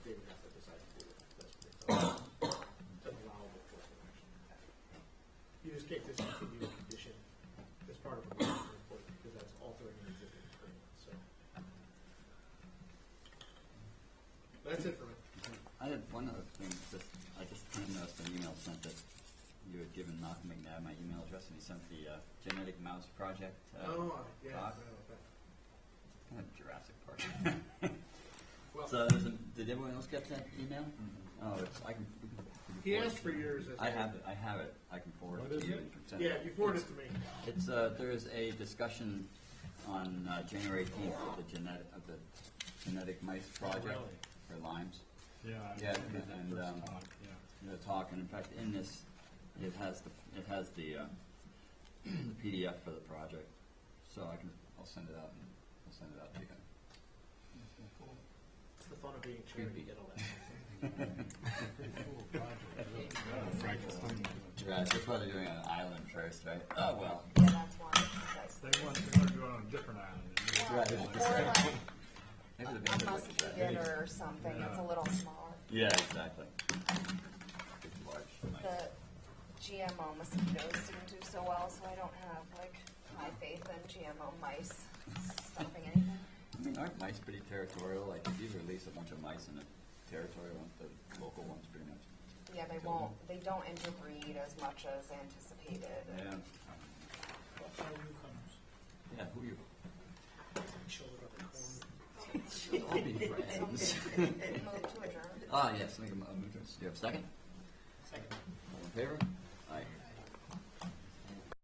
They would have to decide to do it. That's what they thought. It's an allowable course of action. You just can't discontinue a condition as part of a monitoring report because that's altering an existing agreement, so. That's it for me. I had one other thing. I just kind of noticed an email sent that you had given Malcolm McNabb my email address, and he sent the genetic mouse project. Yeah, talk. I know that. Kind of Jurassic Park. Well, So, did everyone else get that email? Oh, we can he forward asked it for to you. yours. I have it. I can forward What it is to you. it? You can send Yeah, you forwarded it to me. It's there is a discussion on January 18th of the genetic mice project Really? for limes. Yeah, I Yeah, remember that and, first talk, yeah. The talk, and in fact, in this, it has the the PDF for the project, so I'll send it out to you. It's the fun of being chair. You get all that. Yeah, that's why they're doing it on an island first, right? Oh well. Yeah, that's one. That's- They want to do it on a different island. Right. Or like Maybe the a band musketeer or something, it's a little smaller. Yeah, exactly. It's large. The GMO mosquitoes didn't do so well, so I don't have like high faith in GMO mice stopping anything. I mean, aren't mice pretty territorial? Like, if you release a bunch of mice in a territorial one, the local ones pretty much. Yeah, they don't interbreed as much as anticipated. Yeah. Yeah, who you? All be friends. Move to adjourn. Ah, yes, make a move to. Do you have a second? Second. All in favor?